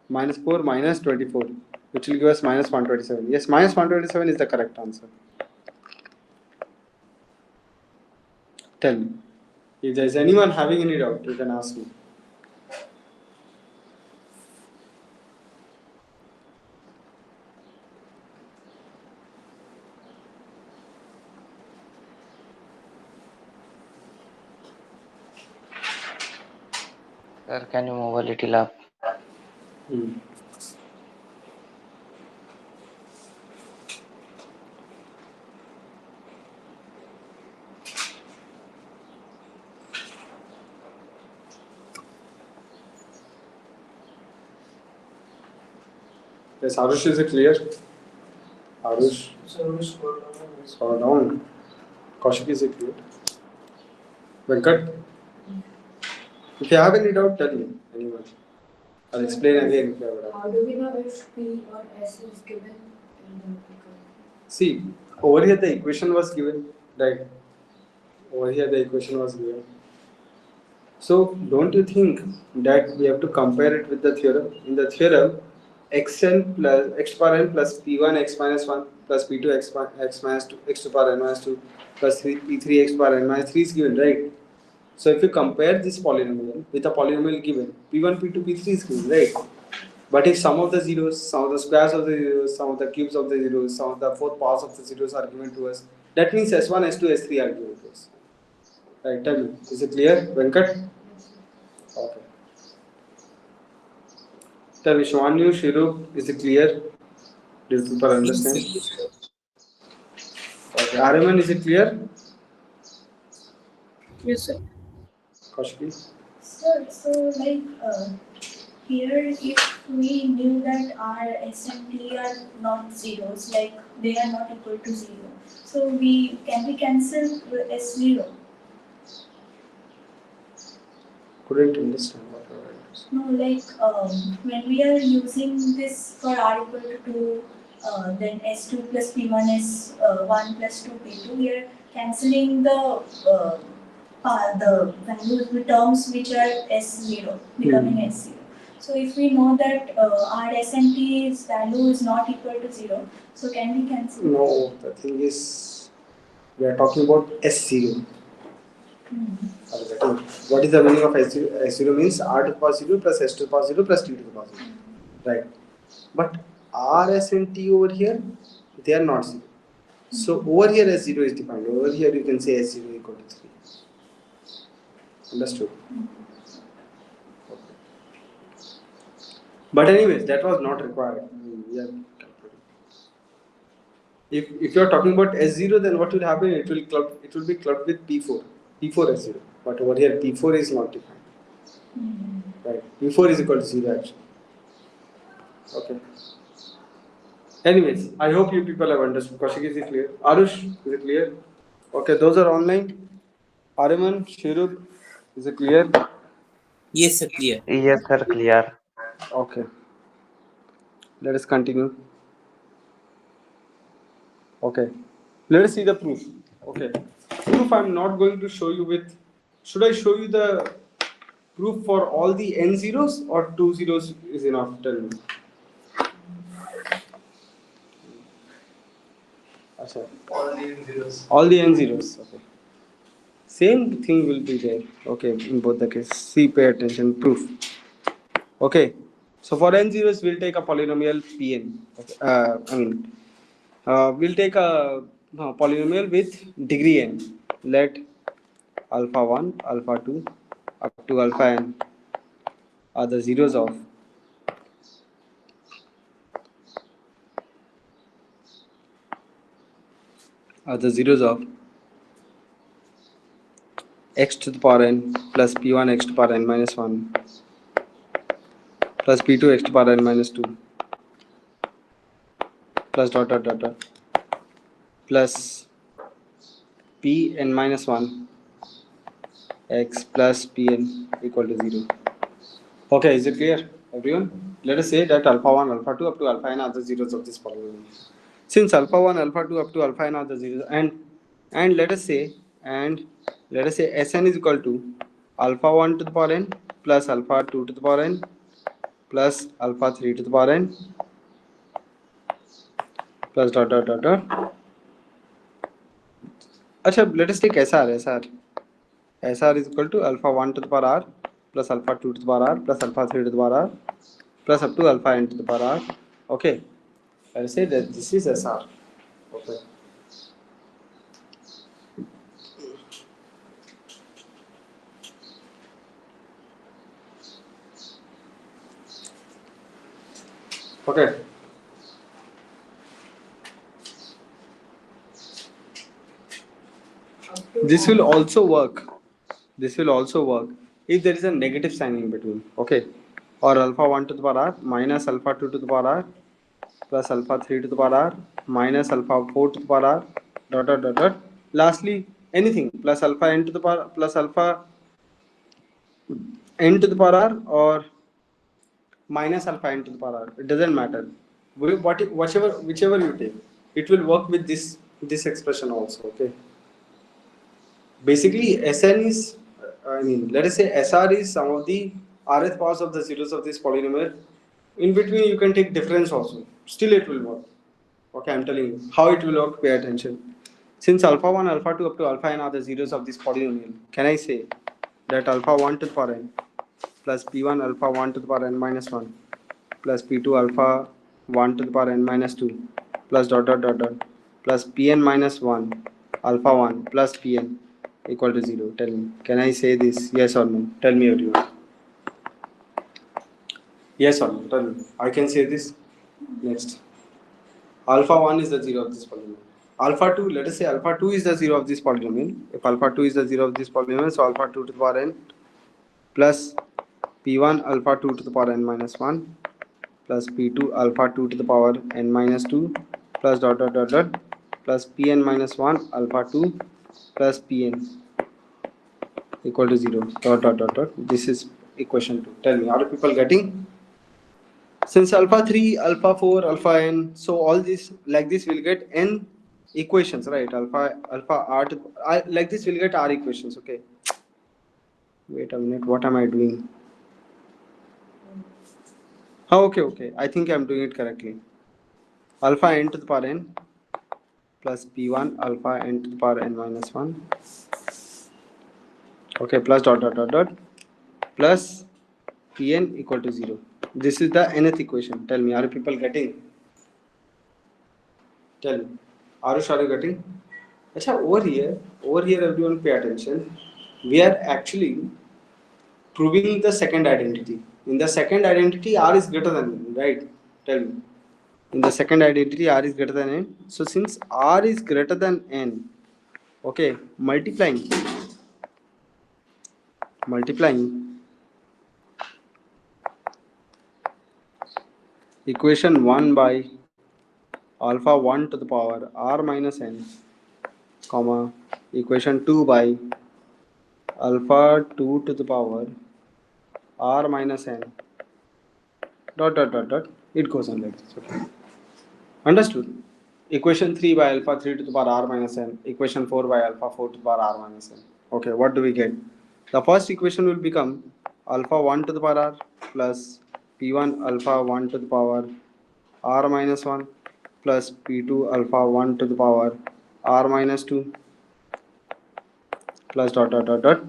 minus 4, minus 24, which will give us minus 127. Yes, minus 127 is the correct answer. Tell me. If there is anyone having any doubt, you can ask me. Sir, can you move a little up? Yes, Arush, is it clear? Arush, So we scroll down. scroll down. Kaushik, is it clear? Venkat? If you have any doubt, tell me. Anyone? I'll explain again if you have a doubt. How do we know if P or S is given in the equation? See, over here the equation was given, right? Over here the equation was given. So don't you think that we have to compare it with the theorem? In the theorem, xn plus x to power n plus p1 x minus 1 plus p2 x minus 2 x to power n minus 2 plus p3 x to power n minus 3 is given, right? So if you compare this polynomial with a polynomial given, p1, p2, p3 is given, right? But if some of the zeros, some of the squares of the zeros, some of the cubes of the zeros, some of the fourth powers of the zeros are given to us, that means S1, S2, S3 are given to us. Right, tell me, is it clear, Venkat? Okay. Tell me, Shwanyu, Shirup, is it clear? Do people Yes, understand? sir. Okay. Ariman, is it clear? Yes, sir. Kaushiki? So here, if we knew that our S and T are not zeros, like they are not equal to 0, so we cancel S0? Couldn't understand what you were saying. No, when we are using this for R equal to 2, then S2 plus P1 is 1 plus 2 P2, we are cancelling the values, the terms which are S0, becoming S0. So if we know that our S and T's value is not equal to 0, so can we cancel? No, the thing is, we are talking about S0. What is the meaning of S0? S0 means R to the power 0 plus S to the power 0 plus T to the power 0. Right. But R, S and T over here, they are not 0. So over here S0 is defined. Over here you can say S0 equal to 3. Understood? Okay. But anyways, that was not required. If you are talking about S0, then what will happen? It will be clubbed with P4. P4 S0. But over here P4 is not defined. Right. P4 is equal to 0 actually. Okay. Anyways, I hope you people have understood. Kaushik, is it clear? Arush, is it clear? Okay, those are online. Ariman, Shirup, is it clear? Yes, sir. Clear. Yes, sir, clear. Okay. Let us continue. Okay. Let us see the proof. Okay. Proof I'm not going to show you with. Should I show you the proof for all the n zeros or 2 zeros is enough? Tell me. Achha. All the n zeros. All the n zeros. Okay. Same thing will be there. Okay, in both the cases. See, pay attention. Proof. Okay. So for n zeros, we'll take a polynomial Pn. Okay. We'll take a polynomial with degree n. Let alpha 1, alpha 2, up to alpha n are the zeros of x to the power n plus p1 x to the power n minus 1 plus p2 x to the power n minus 2 plus dot dot dot dot plus p n minus 1 x plus pn equal to 0. Okay, is it clear, everyone? Let us say that alpha 1, alpha 2 up to alpha n are the zeros of this polynomial. Since alpha 1, alpha 2 up to alpha n are the zeros, and let us say Sn is equal to alpha 1 to the power n plus alpha 2 to the power n plus alpha 3 to the power n plus dot dot dot dot. Achha, let us take SR is equal to alpha 1 to the power r plus alpha 2 to the power r plus alpha 3 to the power r plus up to alpha n to the power r. Okay, I'll say that this is SR. Okay. Okay. This will also work. This will also work if there is a negative sign in between. Okay. Or alpha 1 to the power r minus alpha 2 to the power r plus alpha 3 to the power r minus alpha 4 to the power r dot dot dot dot. Lastly, anything plus alpha n to the power plus alpha n to the power r or minus alpha n to the power r. It doesn't matter. Whichever you take, it will work with this expression also. Okay. Basically, Sn is, let us say Sr is some of the rth powers of the zeros of this polynomial. In between, you can take difference also. Still, it will work. Okay, I'm telling you how it will work. Pay attention. Since alpha 1, alpha 2 up to alpha n are the zeros of this polynomial, can I say that alpha 1 to the power n plus p1 alpha 1 to the power n minus 1 plus p2 alpha 1 to the power n minus 2 plus dot dot dot dot plus pn minus 1 alpha 1 plus pn equal to 0. Tell me, can I say this? Yes or no? Tell me, everyone. Yes or no? Tell me. I can say this. Next. Alpha 1 is the 0 of this polynomial. Alpha 2, let us say alpha 2 is the 0 of this polynomial. If alpha 2 is the 0 of this polynomial, so alpha 2 to the power n plus p1 alpha 2 to the power n minus 1 plus p2 alpha 2 to the power n minus 2 plus dot dot dot dot plus pn minus 1 alpha 2 plus pn equal to 0 dot dot dot dot. This is equation 2. Tell me, are people getting? Since alpha 3, alpha 4, alpha n, so all this like this will get n equations, right? Alpha r to, like this will get r equations. Okay. Wait a minute, what am I doing? Oh, okay. I think I'm doing it correctly. Alpha n to the power n plus p1 alpha n to the power n minus 1. Okay, plus dot dot dot dot plus pn equal to 0. This is the nth equation. Tell me, are people getting? Tell me, are you getting? Achha, over here, everyone pay attention. We are actually proving the second identity. In the second identity, r is greater than n, right? Tell me. In the second identity, r is greater than n. So since r is greater than n, okay, multiplying equation 1 by alpha 1 to the power r minus n, comma, equation 2 by alpha 2 to the power r minus n, dot dot dot dot, it goes on like this. Okay. Understood? Equation 3 by alpha 3 to the power r minus n, equation 4 by alpha 4 to the power r minus n. Okay, what do we get? The first equation will become alpha 1 to the power r plus p1 alpha 1 to the power r minus 1 plus p2 alpha 1 to the power r minus 2 plus dot dot dot dot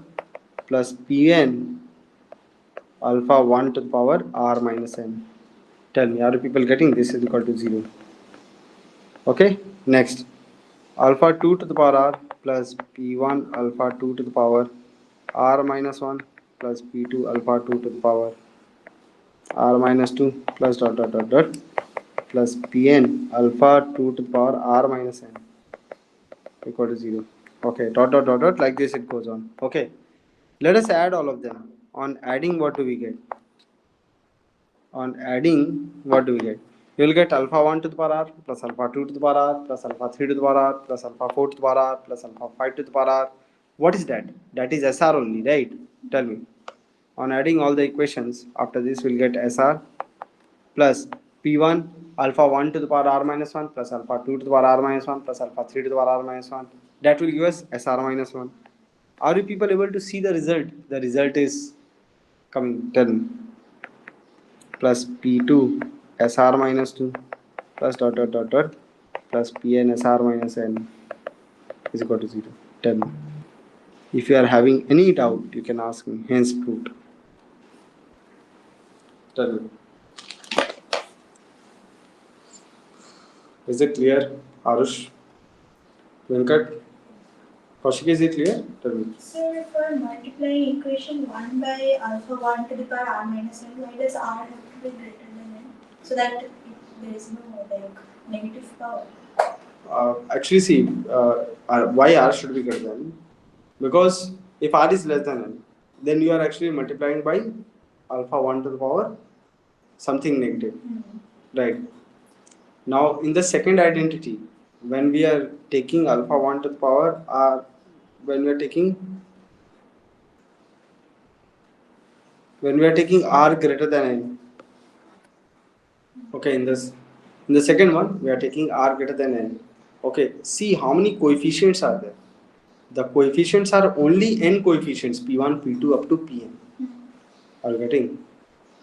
plus pn alpha 1 to the power r minus n. Tell me, are you people getting this is equal to 0? Okay, next alpha 2 to the power r plus p1 alpha 2 to the power r minus 1 plus p2 alpha 2 to the power r minus 2 plus dot dot dot dot plus pn alpha 2 to the power r minus n equal to 0. Okay, dot dot dot dot, like this it goes on. Okay, let us add all of them. On adding, what do we get? On adding, what do we get? You will get alpha 1 to the power r plus alpha 2 to the power r plus alpha 3 to the power r plus alpha 4 to the power r plus alpha 5 to the power r. What is that? That is SR only, right? Tell me. On adding all the equations, after this we'll get SR plus P1 alpha 1 to the power r minus 1 plus alpha 2 to the power r minus 1 plus alpha 3 to the power r minus 1. That will give us SR minus 1. Are you people able to see the result? The result is coming. Tell me. Plus P2 SR minus 2 plus dot dot dot dot plus Pn SR minus n is equal to 0. Tell me. If you are having any doubt, you can ask me. Hence proved. Tell me. Is it clear, Arush? Venkat? Kaushik, is it clear? Tell me. So for multiplying equation 1 by alpha 1 to the power r minus n, why does r have to be greater than n? So that there is no like negative power. Actually, see, why r should be greater than? Because if r is less than n, then you are actually multiplying by alpha 1 to the power something negative. Right. Now, in the second identity, when we are taking alpha 1 to the power r, when we are taking r greater than n. Okay, in the second one, we are taking r greater than n. Okay, see how many coefficients are there. The coefficients are only n coefficients, p1, p2 up to pn. Are you getting?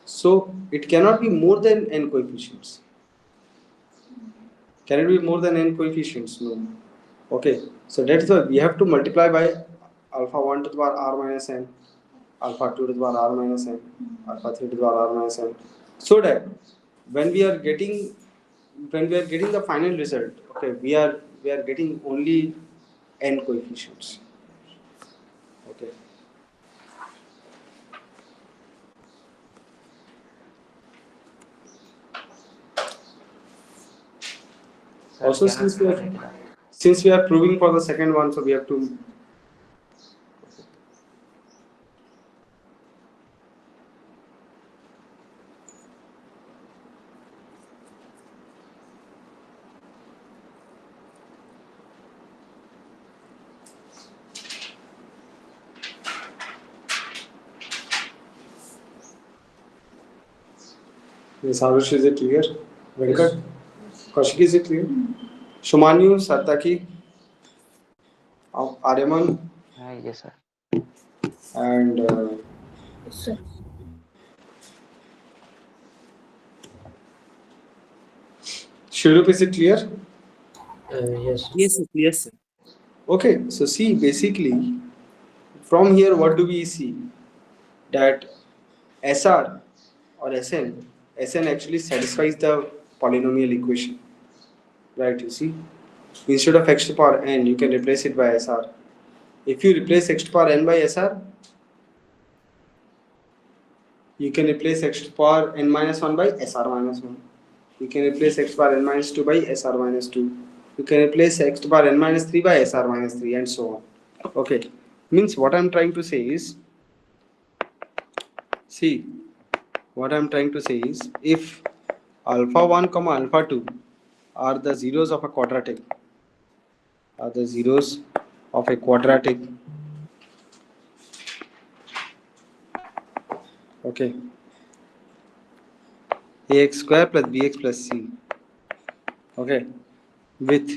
So it cannot be more than n coefficients. Can it be more than n coefficients? No. Okay, so that's why we have to multiply by alpha 1 to the power r minus n, alpha 2 to the power r minus n, alpha 3 to the power r minus n, so that when we are getting the final result, okay, we are getting only n coefficients. Okay. Sir, Also, cannot correct that. since we are proving for the second one, so we have to. Yes, Arush, is it clear? Venkat? Kaushik, is it clear? Shumanyu, Sartaki, Aryaman, Yes, sir. and Shrup, is it clear? Yes. Yes, sir. Yes, sir. Okay, so see, basically, from here, what do we see? That SR or SN actually satisfies the polynomial equation. Right, you see? Instead of x to the power n, you can replace it by SR. If you replace x to the power n by SR, you can replace x to the power n minus 1 by SR minus 1. You can replace x to the power n minus 2 by SR minus 2. You can replace x to the power n minus 3 by SR minus 3, and so on. Okay, means what I'm trying to say is, see, what I'm trying to say is, if alpha 1 comma alpha 2 are the zeros of a quadratic, okay, ax square plus bx plus c, okay, with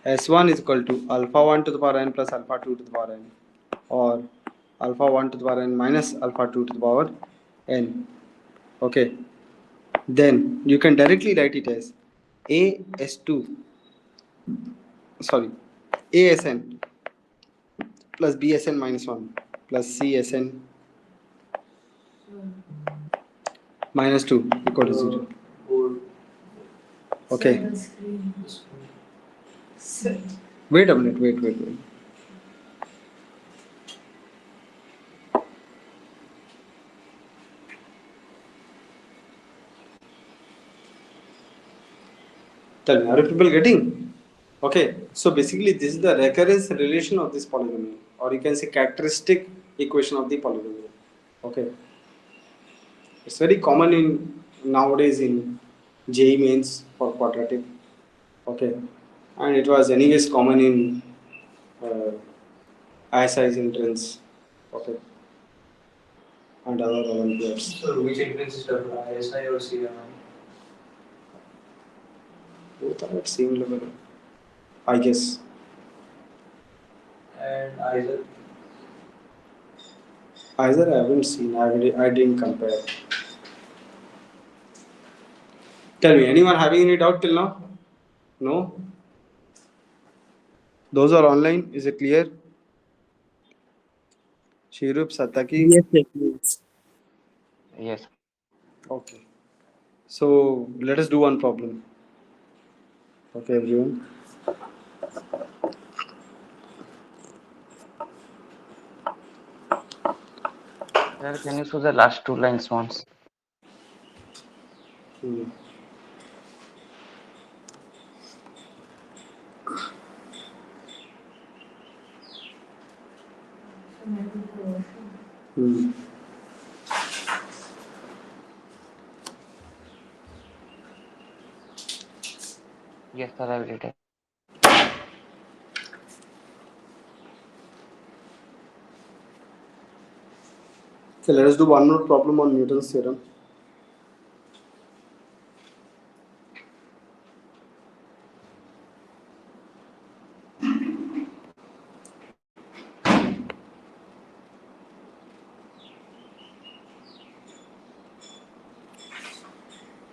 s1 is equal to alpha 1 to the power n plus alpha 2 to the power n, or alpha 1 to the power n minus alpha 2 to the power n. Okay, then you can directly write it as AS2, sorry, ASN plus BSN minus 1 plus CSN minus 2 equal to 0. Board. Okay. Wait a minute, wait. Tell me, are you people getting? Okay, so basically this is the recurrence relation of this polynomial, or you can say characteristic equation of the polynomial. Okay, it's very common in nowadays in JEE mains for quadratic. Okay, and it was anyways common in ISI's entrance. Okay, and other Olympiads. So which entrance is tougher, ISI or CMI? Both are at same level, I guess. And either. Either I haven't seen, I didn't compare. Tell me, anyone having any doubt till now? No? Those are online, is it clear? Shirup, Sataki? Yes, sir, please. Yes. Okay. So let us do one problem. Okay, everyone. Sir, can you show the last two lines once? Hmm. Hmm. Yes, sir, I will read it. Okay, let us do one more problem on Newton's theorem.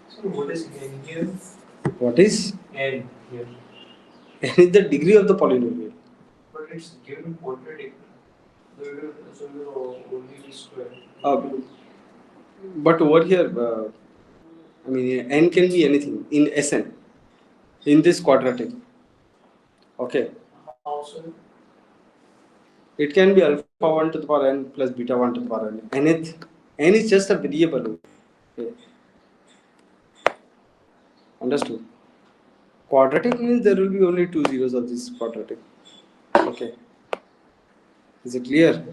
So what is n here? What is? N here. N is the degree of the polynomial. But it's given quadratic. So we will only be square. But over here, I mean, n can be anything in Sn, in this quadratic. Okay. How so? It can be alpha 1 to the power n plus beta 1 to the power n. N is just a variable. Okay. Understood? Quadratic means there will be only two zeros of this quadratic. Okay. Is it clear?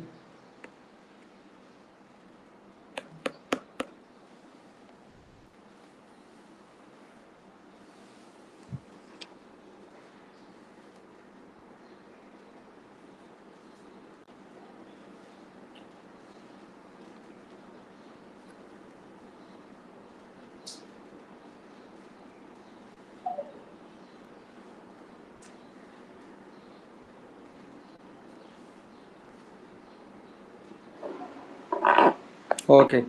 Okay.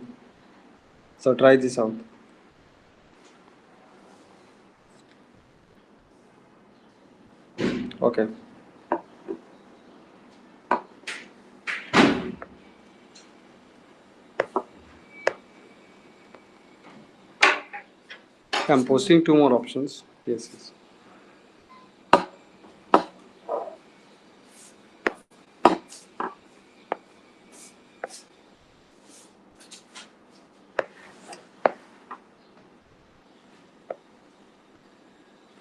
So try this out. Okay. I'm posting two more options. Yes.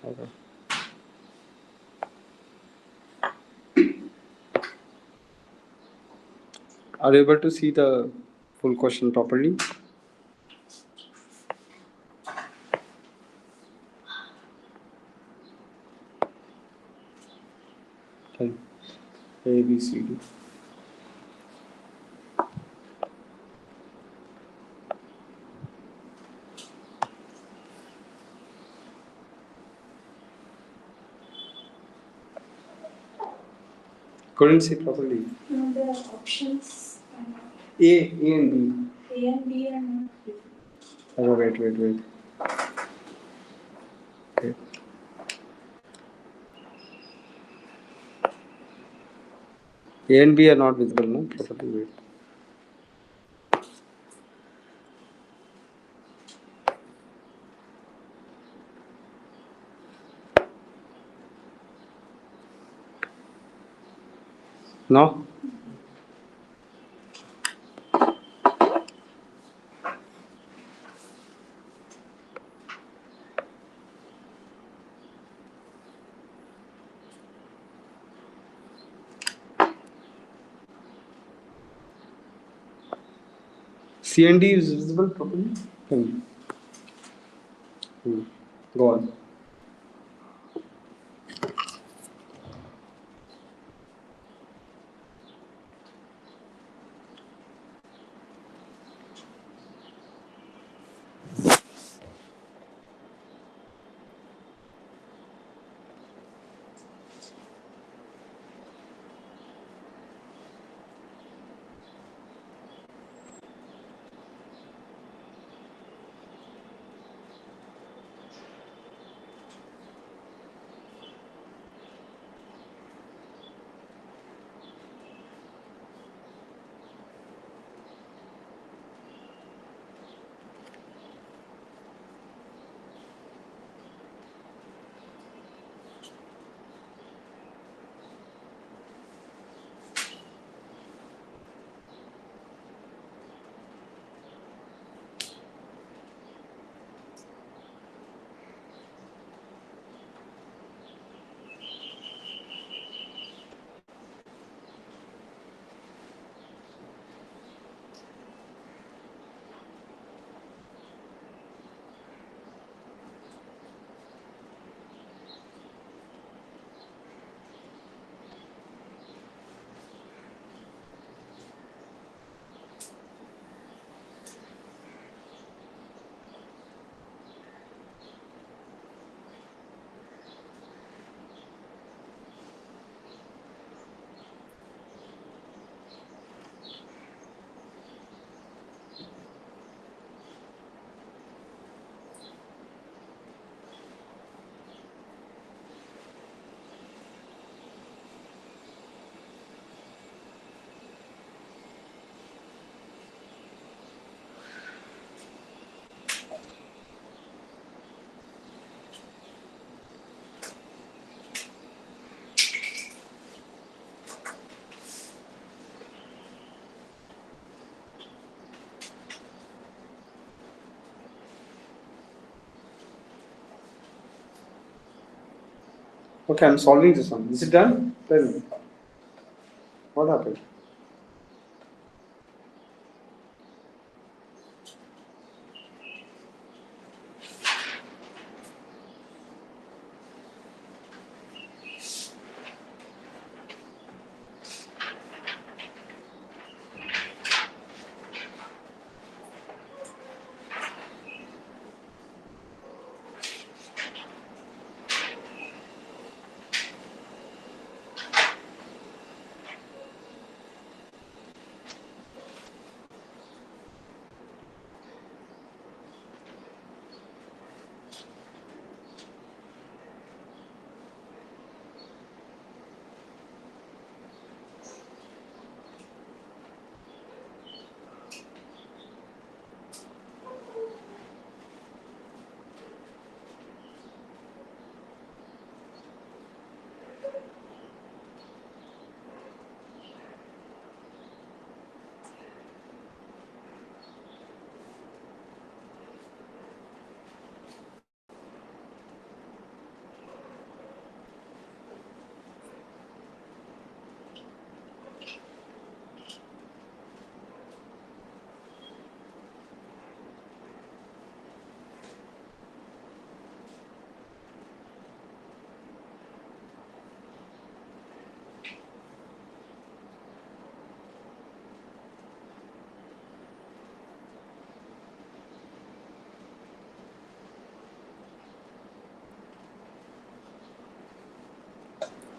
Okay. Are you able to see the full question properly? Tell A, B, C, D. Couldn't see properly. No, the options are not. A and A and B are not given. B. Oh, wait. Okay. A and B are not visible, no? Property, wait. No? C and D is visible properly? Go on. Okay, I'm solving this one. Is it done? Tell me. What happened?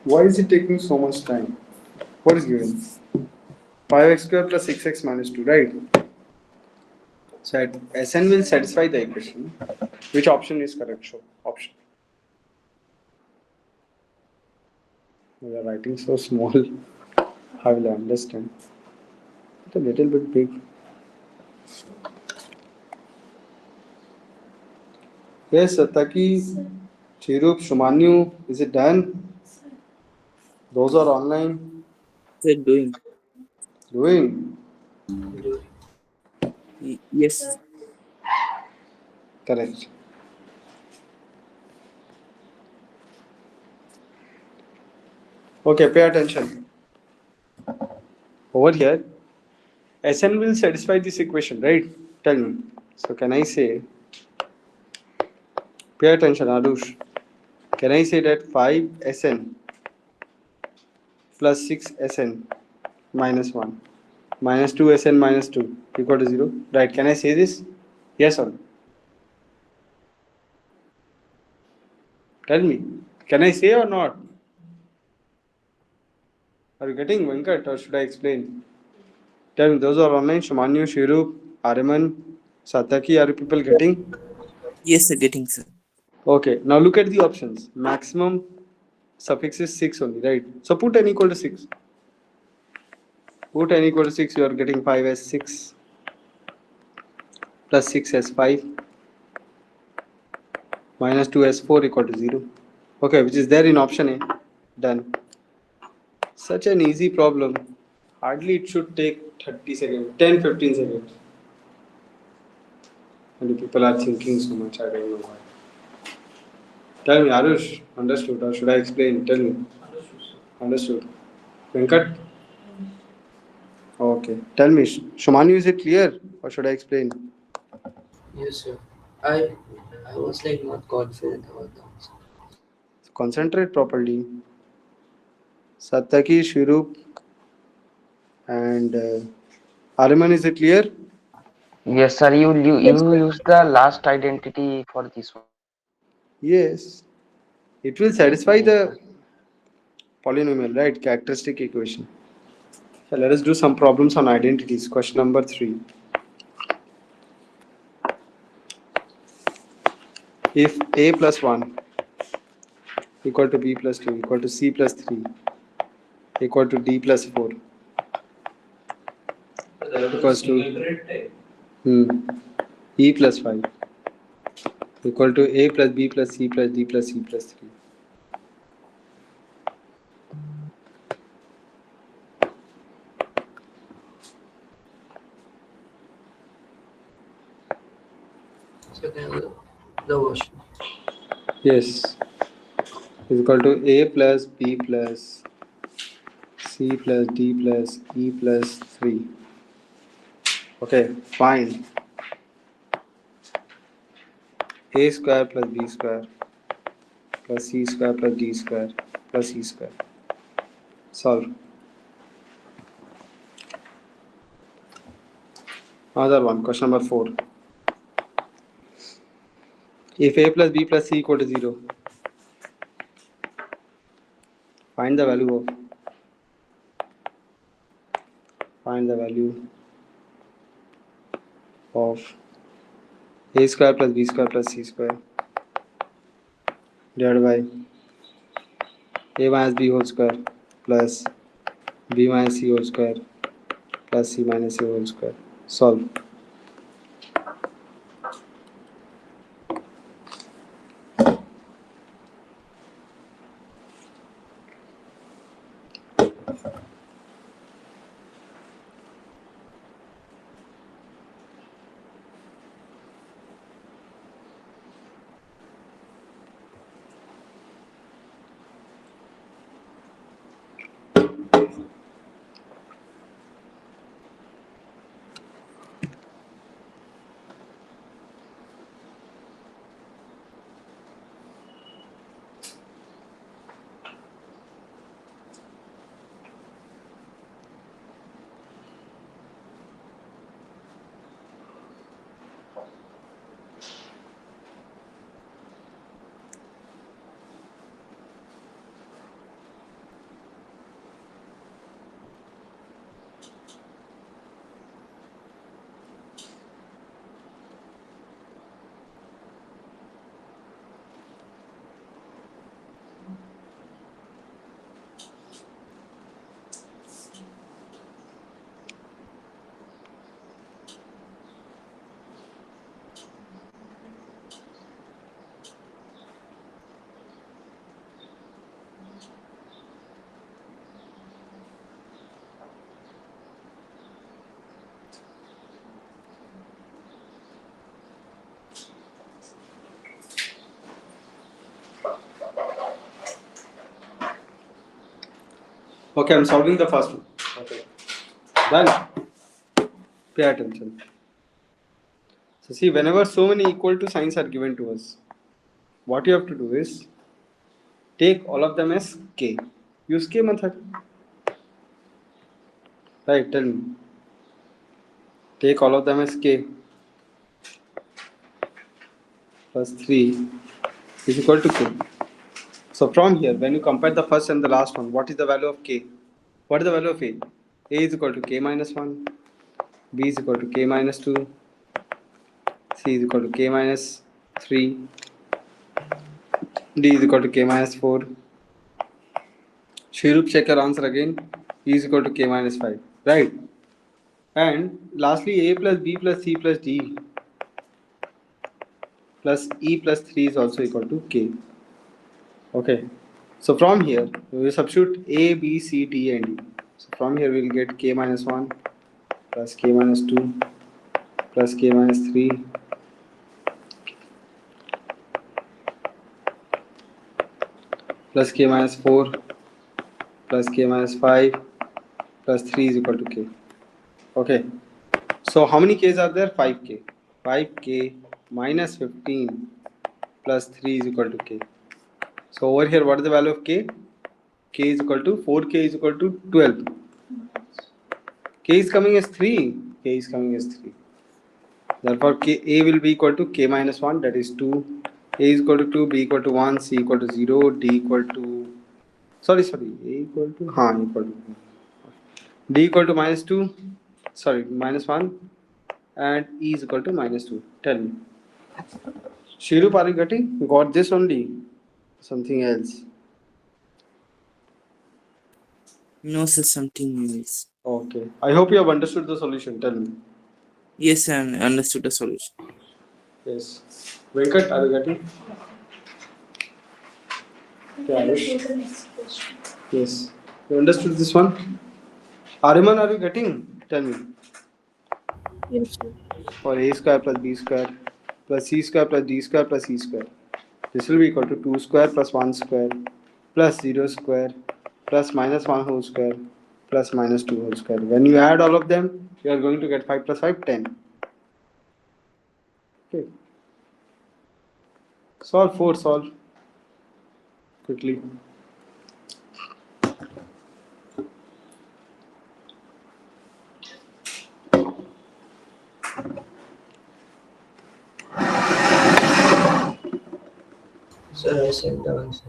Why is it taking so much time? What is given? 5x square plus 6x minus 2, right? So Sn will satisfy the equation. Which option is correct? Show option. We are writing so small. How will I understand? It's a little bit big. Yes, Sataki, Chirup, Shumanyu, is it done? Those are online. Sir, doing. Doing? Yes. Correct. Okay, pay attention. Over here, Sn will satisfy this equation, right? Tell me. So can I say, pay attention, Arush. Can I say that 5Sn plus 6Sn minus 1 minus 2Sn minus 2 equal to 0? Right, can I say this? Yes or no? Tell me. Can I say or not? Are you getting Venkat or should I explain? Tell me, those are online. Shumanyu, Shirup, Ariman, Sataki, are you people getting? Yes, sir, getting, sir. Okay, now look at the options. Maximum suffix is 6 only, right? So put n equal to 6. Put n equal to 6, you are getting 5 as 6 plus 6 as 5 minus 2 as 4 equal to 0. Okay, which is there in option A. Done. Such an easy problem. Hardly it should take 30 seconds, 10-15 seconds. And the people are thinking so much, I don't know why. Tell me, Arush, understood or should I explain? Tell me. Understood. Venkat? Okay. Tell me, Shumanu, is it clear or should I explain? Yes, sir. I was like not confident about that. Concentrate properly. Satyaki, Shirup, and Ariman, is it clear? Yes, sir. You use the last identity for this one. Yes. It will satisfy Yes, the sir. polynomial, right? Characteristic equation. So let us do some problems on identities. Question number 3. If a plus 1 equal to b plus 2 equal to c plus 3 equal to d plus 4 equals to e plus 5 equal to a plus b plus c plus d plus c plus 3. So can I the version. Yes, is equal to a plus b plus c plus d plus e plus 3. Okay, fine. A square plus b square plus c square plus d square plus e square. Solve. Another one, question number 4. If a plus b plus c equal to 0, find the value of a square plus b square plus c square divided by a minus b whole square plus b minus c whole square plus c minus a whole square. Solve. Okay, I'm solving the first one. Okay. Done. Pay attention. So see, whenever so many equal to signs are given to us, what you have to do is take all of them as k. Use k method. Right, tell me. Take all of them as k plus 3 is equal to k. So from here, when you compare the first and the last one, what is the value of k? What is the value of a? A is equal to k minus 1, b is equal to k minus 2, c is equal to k minus 3, d is equal to k minus 4. Shrirup, check your answer again. E is equal to k minus 5. Right? And lastly, a plus b plus c plus d plus e plus 3 is also equal to k. Okay. So from here, we will substitute a, b, c, d, and e. So from here, we will get k minus 1 plus k minus 2 plus k minus 3 plus k minus 4 plus k minus 5 plus 3 is equal to k. Okay. So how many k's are there? 5k. 5k minus 15 plus 3 is equal to k. So over here, what is the value of k? K is equal to 4k is equal to 12. K is coming as 3. K is coming as 3. Therefore, k, a will be equal to k minus 1, that is 2. A is equal to 2, b equal to 1, c equal to 0, d equal to, a equal to, equal to, d equal to minus 2, minus 1, and e is equal to minus 2. Tell me. Shirup, are you getting? You got this only? Something else? No, sir, something else. Okay. I hope you have understood the solution. Tell me. Yes, sir, I understood the solution. Yes. Venkat, are you getting? Okay, let's go to the next question. Yes. You understood this one? Ariman, are you getting? Tell me. Yes, sir. For a square plus b square plus c square plus d square plus e square. This will be equal to 2 square plus 1 square plus 0 square plus minus 1 whole square plus minus 2 whole square. When you add all of them, you are going to get 5 plus 5, 10. Okay. Solve quickly. Sir, I sent the answer.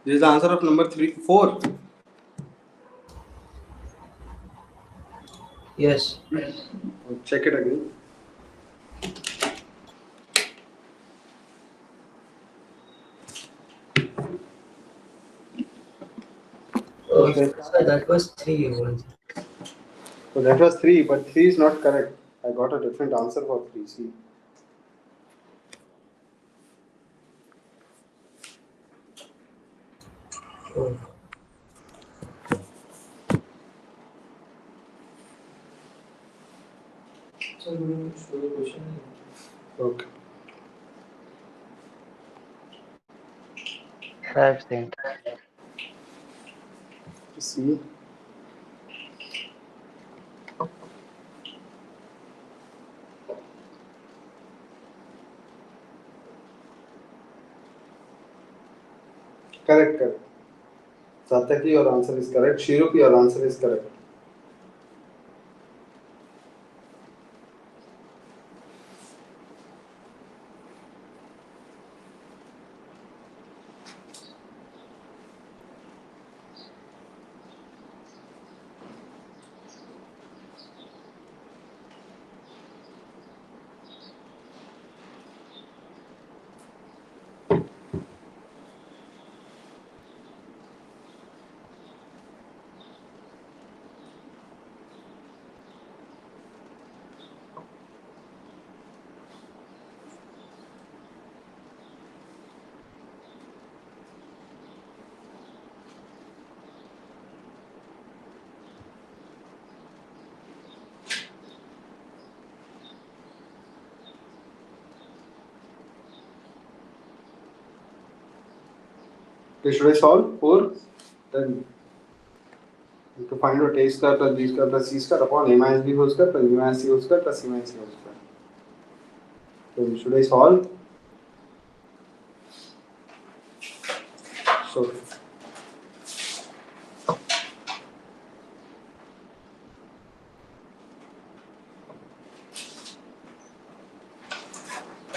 This is the answer of number 4. Yes. Check it again. Oh, Okay. sir, that was 3 once. So that was 3, but 3 is not correct. I got a different answer for 3. See. Oh. So you show the question. Okay. I've sent. See. Correct. Satyaki, your answer is correct. Shirup, your answer is correct. Okay, should I solve 4? Then to find out a square plus b square plus c square upon a minus b whole square plus b minus c whole square plus c minus c whole square. So should I solve? So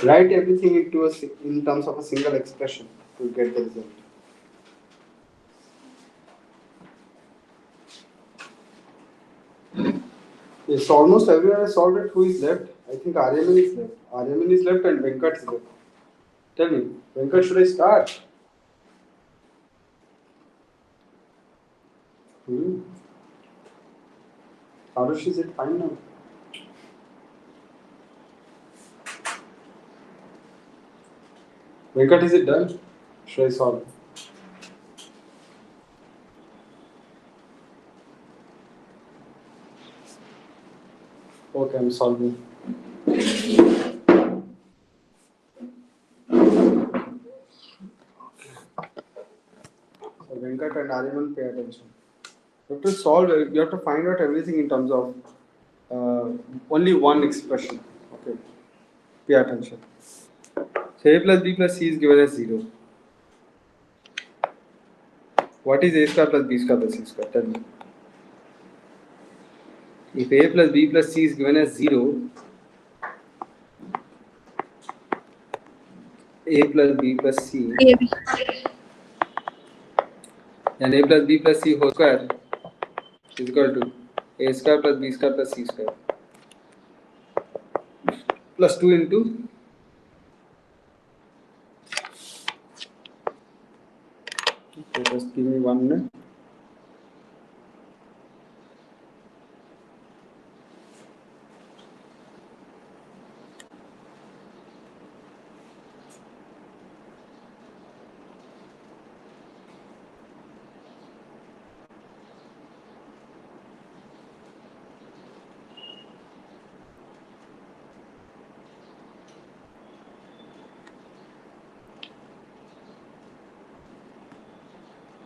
write everything into in terms of a single expression to get the result. Yes, so almost everyone has solved it. Who is left? I think Aryaman is left. Aryaman is left and Venkat is left. Tell me, Venkat, should I start? Arush, is it fine now? Venkat, is it done? Should I solve? Okay, I'm solving. So Venkat and Aryaman, pay attention. You have to solve. You have to find out everything in terms of only one expression. Okay, pay attention. So a plus b plus c is given as 0. What is a square plus b square plus c square? Tell me. If a plus b plus c is given as 0, a plus b plus c, AB. and a plus b plus c whole square is equal to a square plus b square plus c square plus 2 into just give me 1 minute.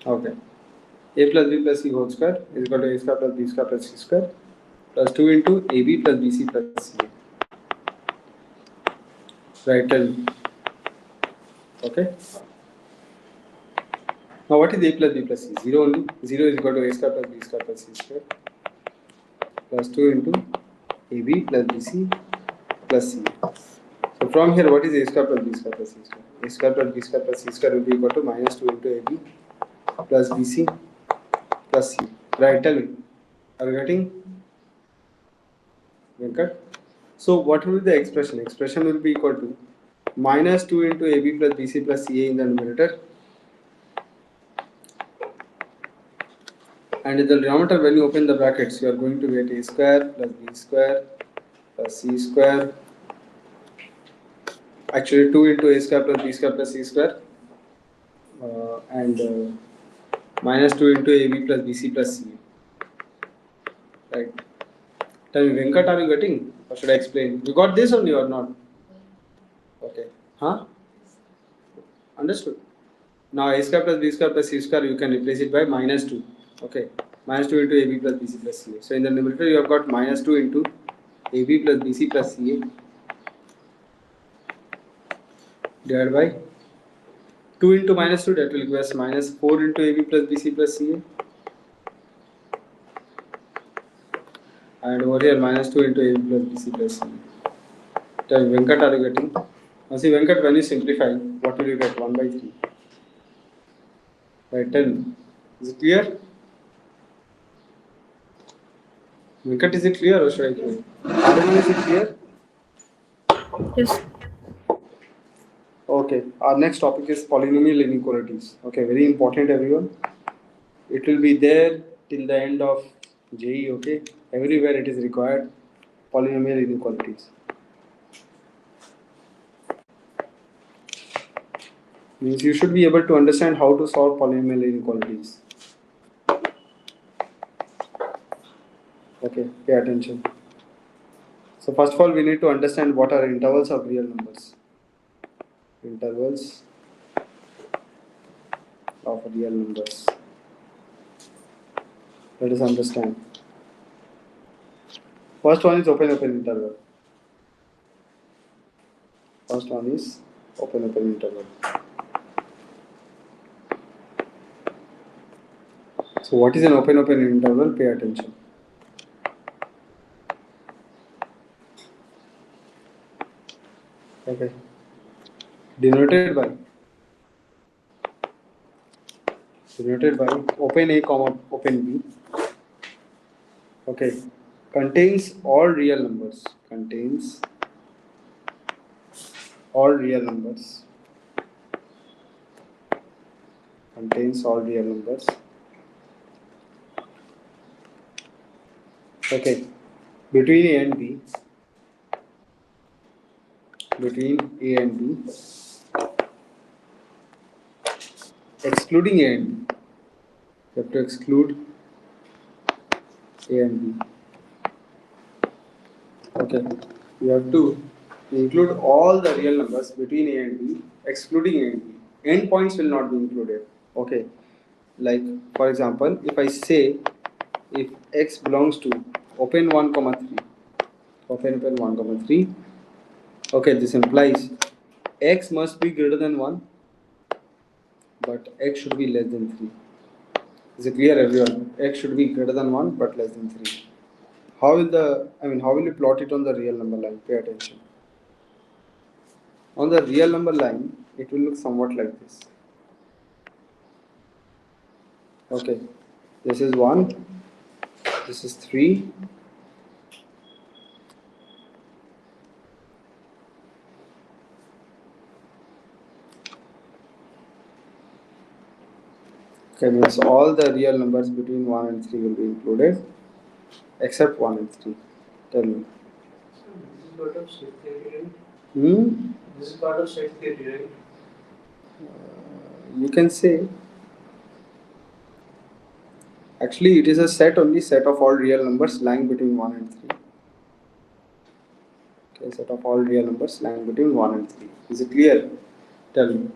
Okay. A plus b plus c whole square is equal to a square plus b square plus c square plus 2 into ab plus bc plus ca. Right, tell me. Okay. Now what is a plus b plus c? 0 only. 0 is equal to a square plus b square plus c square plus 2 into ab plus bc plus c. So from here, what is a square plus b square plus c square? A square plus b square plus c square will be equal to minus 2 into ab plus bc plus c. Right, tell me. Are you getting? Venkat? So what will be the expression? Expression will be equal to minus 2 into ab plus bc plus ca in the numerator, and in the denominator, when you open the brackets, you are going to get a square plus b square plus c square. Actually 2 into a square plus b square plus c square and minus 2 into ab plus bc plus c. Right. Tell me, Venkat, are you getting? Or should I explain? You got this only or not? Okay. Huh? Understood. Now a square plus b square plus c square, you can replace it by minus 2. Okay. Minus 2 into ab plus bc plus ca. So in the numerator, you have got minus 2 into ab plus bc plus ca divided by 2 into minus 2, that will give us minus 4 into ab plus bc plus ca. And over here minus 2 into ab plus bc plus ca. Tell me, Venkat, are you getting? Now see, Venkat, when you simplify, what will you get? 1 by 3. Right, tell me. Is it clear? Venkat, is it clear or should I clear? Arman, is it clear? Yes. Okay, our next topic is polynomial inequalities. Okay, very important, everyone. It will be there till the end of JEE, okay? Everywhere it is required, polynomial inequalities. Means you should be able to understand how to solve polynomial inequalities. Okay, pay attention. So first of all, we need to understand what are intervals of real numbers. Intervals of real numbers. Let us understand. First one is open interval. First one is open interval. So what is an open interval? Pay attention. Okay. Denoted by open A comma open B. Okay. Contains all real numbers. Contains all real numbers. Contains all real numbers. Okay. Between A and B. Between A and B. Excluding A and B. You have to exclude A and B. Okay. You have to include all the real numbers between A and B, excluding A and B. Endpoints will not be included. Okay. Like for example, if I say if x belongs to open 1 comma 3, open 1 comma 3. Okay, this implies x must be greater than 1, but x should be less than 3. Is it clear, everyone? X should be greater than 1 but less than 3. How will you plot it on the real number line? Pay attention. On the real number line, it will look somewhat like this. Okay, this is 1, this is 3, okay, means all the real numbers between 1 and 3 will be included except 1 and 3. Tell me. This is part of set theory, right? Hmm? This is part of set theory, right? You can say. Actually, it is a set of all real numbers lying between 1 and 3. Okay, set of all real numbers lying between 1 and 3. Is it clear? Tell me.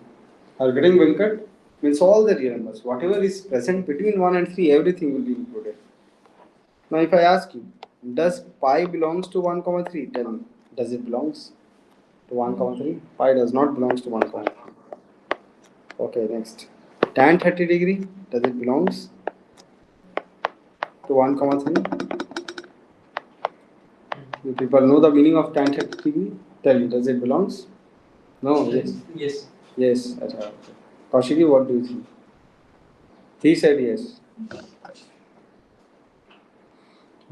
Are you getting Venkat? Means all the real numbers. Whatever is present between 1 and 3, everything will be included. Now, if I ask you, does pi belongs to 1 comma 3? Tell me. Does it belongs to 1 comma 3? Pi does not belongs to 1 comma 3. Okay, next. Tan 30 degree, does it belongs to 1 comma 3? You people know the meaning of tan 30 degree? Tell me, does it belongs? No, yes. Yes. Yes. Okay. Kaushiki, what do you think? He said yes.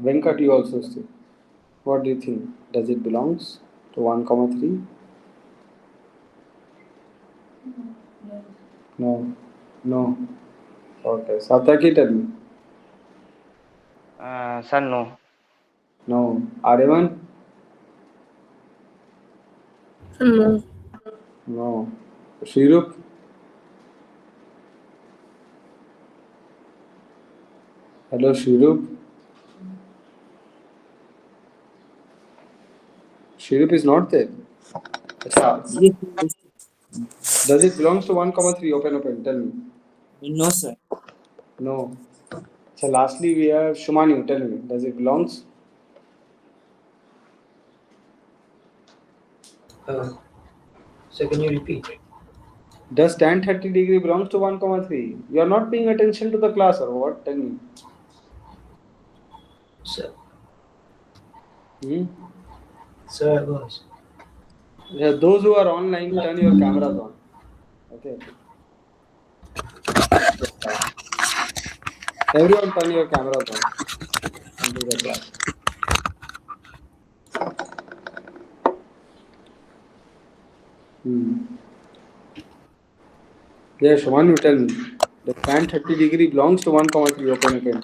Venkat, you also say. What do you think? Does it belongs to 1 comma 3? No. No. Okay. Satyaki, tell me. Sir, no. No. Aryaman? No. No. Shrirup? Hello, Shrirup? Shrirup is not there. Achha. Yes, yes. Does it belongs to 1 comma 3? Open. Tell me. No, sir. No. So lastly we have Shumani. Tell me. Does it belongs? So can you repeat? Does tan 30 degree belongs to 1 comma 3? You are not paying attention to the class or what? Tell me. Sir, Hmm? sir, I was. Yeah, those who are online, turn your cameras on. Okay. Everyone turn your cameras on into the class. Yeah, Shuman, you tell me. The tan 30 degree belongs to 1 comma 3. Open.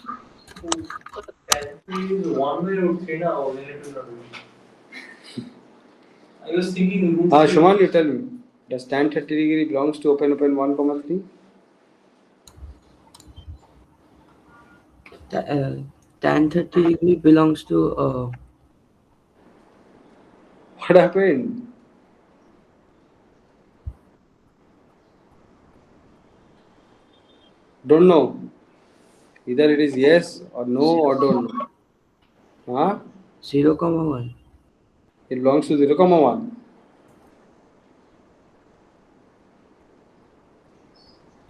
Technically, is 1 by root 3 now, relative not root. I was thinking root 3. Shuman, you tell me. Does tan 30 degree belongs to open 1 comma 3? Tan 30 degree belongs to What happened? Don't know. Either it is yes or no or don't know. Huh? 0, 1. It belongs to 0, 1.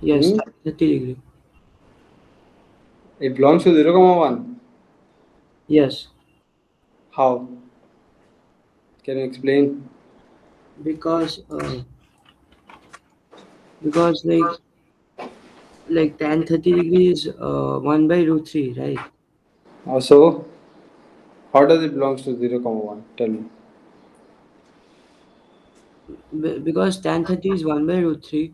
Yes, Hmm? 30 degree. It belongs to 0, 1. Yes, How? Can you explain? because like tan 30 degrees 1 by root 3, right? So, how does it belongs to 0, 1? Tell me. Because tan 30 is 1 by root 3.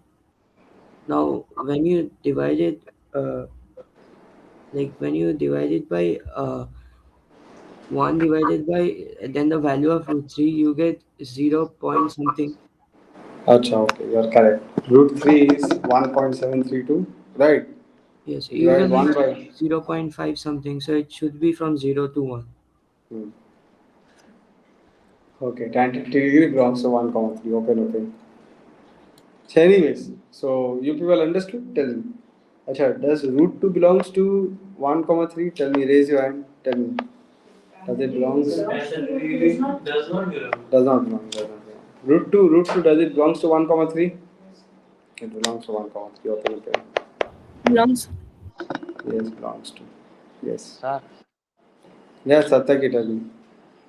Now, when you divide it, by 1 divided by then the value of root 3, you get 0 point something. Acha, okay, you are correct. Root 3 is 1.732, right? Yes, You you divide get 1 like by. 0.5 something, so it should be from 0 to 1. Okay, tan 50 degree belongs to 1, 3. Open. So anyways, so you people understood? Tell me. Acha, does root 2 belongs to 1, 3? Tell me, raise your hand. Tell me. Does it belongs? Tan 30 degree does not belong. Does not belong. Root 2, does it belongs to 1, 3? It belongs to 1, 3. Open. Belongs. Yes, belongs to. Yes. Sir, Yes, Satyaki, tell me.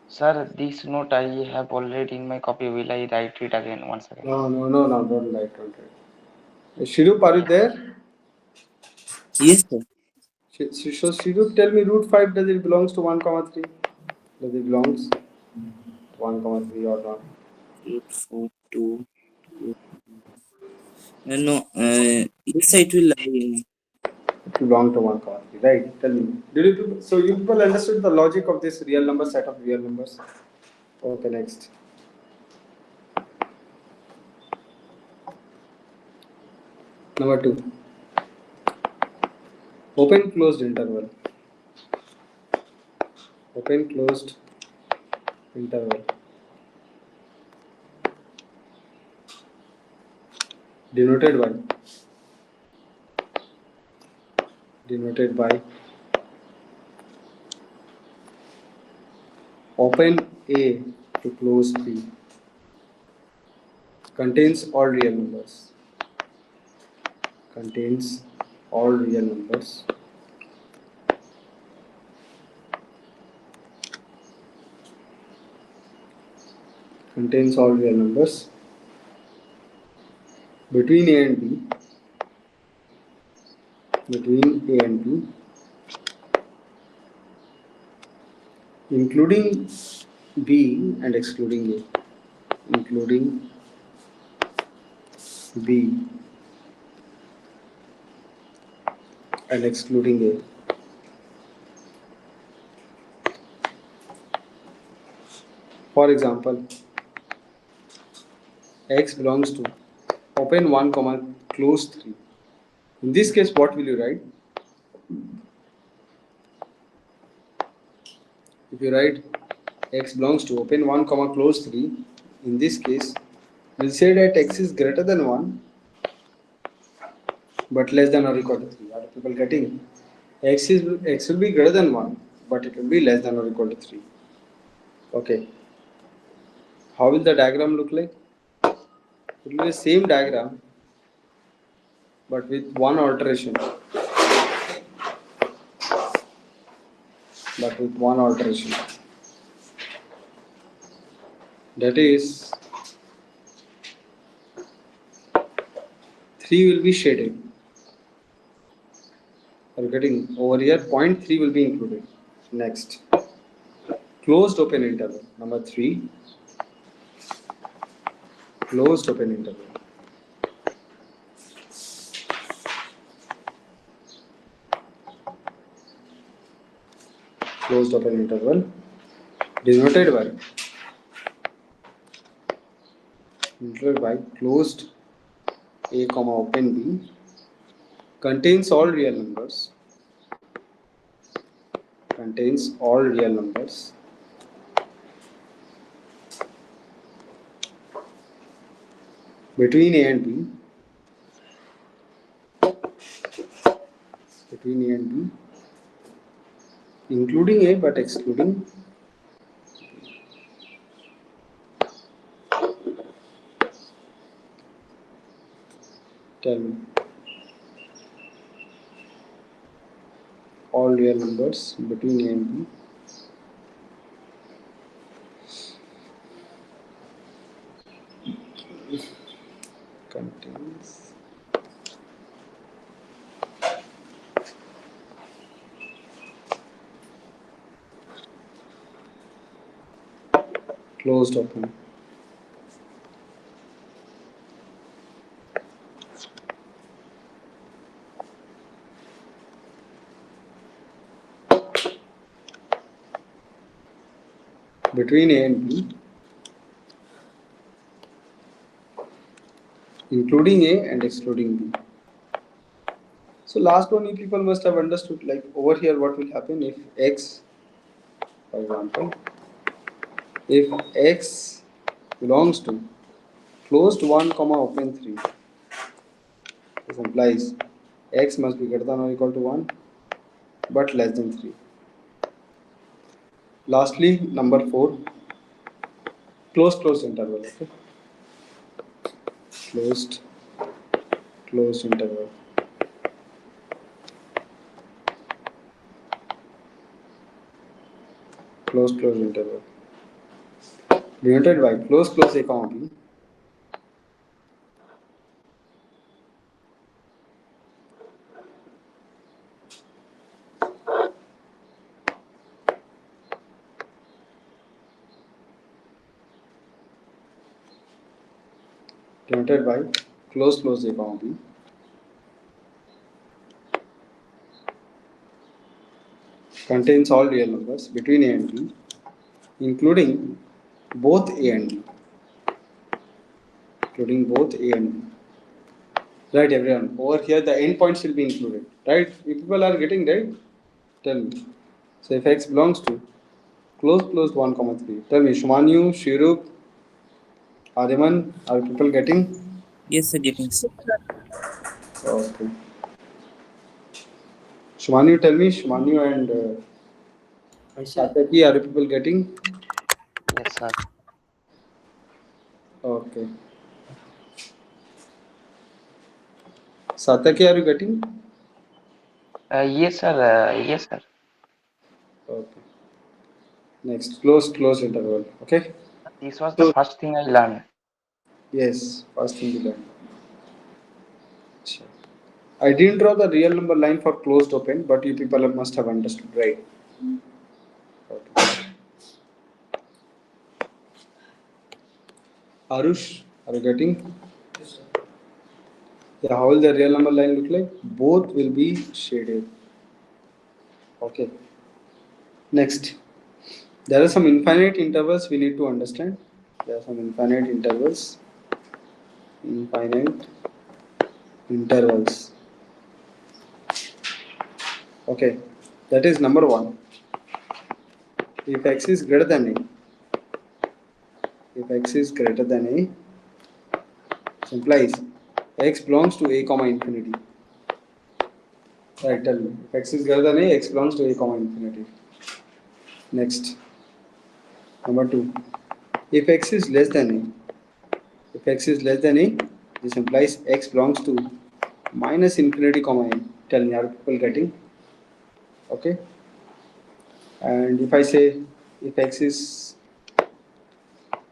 sir, this note I have already in my copy. Will I write it again once again? No, don't write. Shirup, are you there? Yes, sir. So Shirup, tell me root 5, does it belongs to 1, 3? Does it belongs to 1, 3 or not? Root 4, 2. No, yes, it will lie in. It belongs to 1, 3, right? Tell me. So you people understood the logic of this real number set of real numbers? Okay, next. Number 2. Open closed interval. Open closed interval. Denoted by open A to close B. Contains all real numbers. Contains all real numbers. Contains all real numbers between A and B. Between A and B, including B and excluding A. Including B and excluding A. For example, X belongs to open 1, close 3. In this case, what will you write? If you write X belongs to open 1, close 3, in this case, we'll say that X is greater than 1 but less than or equal to 3. Are people getting? X will be greater than 1 but it will be less than or equal to 3. Okay. How will the diagram look like? It will be the same diagram but with one alteration. That is 3 will be shaded. Are you getting? Over here, point 3 will be included. Next, closed open interval. Number 3, closed open interval. Closed open interval denoted by closed A, open B, contains all real numbers. Contains all real numbers between A and B. between A and B, including A but excluding tell me all real numbers between A and B contains closed open. Between A and B, including A and excluding B. So last one you people must have understood, like over here what will happen if x, for example, if x belongs to closed 1 comma open 3, this implies x must be greater than or equal to 1 but less than 3. Lastly, number 4, closed interval. Okay, closed interval. Closed interval denoted by close A comma B denoted by close A comma B contains all real numbers between A and B, including both A and B. Including both A and B. Right, everyone. Over here, the endpoints will be included. Right? You people are getting right? Tell me. So if x belongs to closed 1 comma 3. Tell me, Shumanyu, Shirup, Ariman, are people getting? Yes, sir, getting sir. Okay. Shumanyu, tell me, Shumanyu and Satyaki, are people getting? Yes, sir. Okay. Satyaki, are you getting? Yes, sir. Yes, sir. Okay. Next, closed interval. Okay. This was the So, first thing I learned. yes, first thing you learn. I didn't draw the real number line for closed open, but you people must have understood, right? Okay. Arush, are you getting? Yes, sir. Yeah, how will the real number line look like? Both will be shaded. Okay. Next, there are some infinite intervals we need to understand. There are some infinite intervals. Infinite intervals. Okay, that is number 1. If x is greater than a, if x is greater than a, it implies x belongs to a comma infinity. Right, tell me. If x is greater than a, x belongs to a comma infinity. Next, number 2. If x is less than a, if x is less than a, this implies x belongs to minus infinity comma a. Tell me, are people getting? Okay. And if I say if x is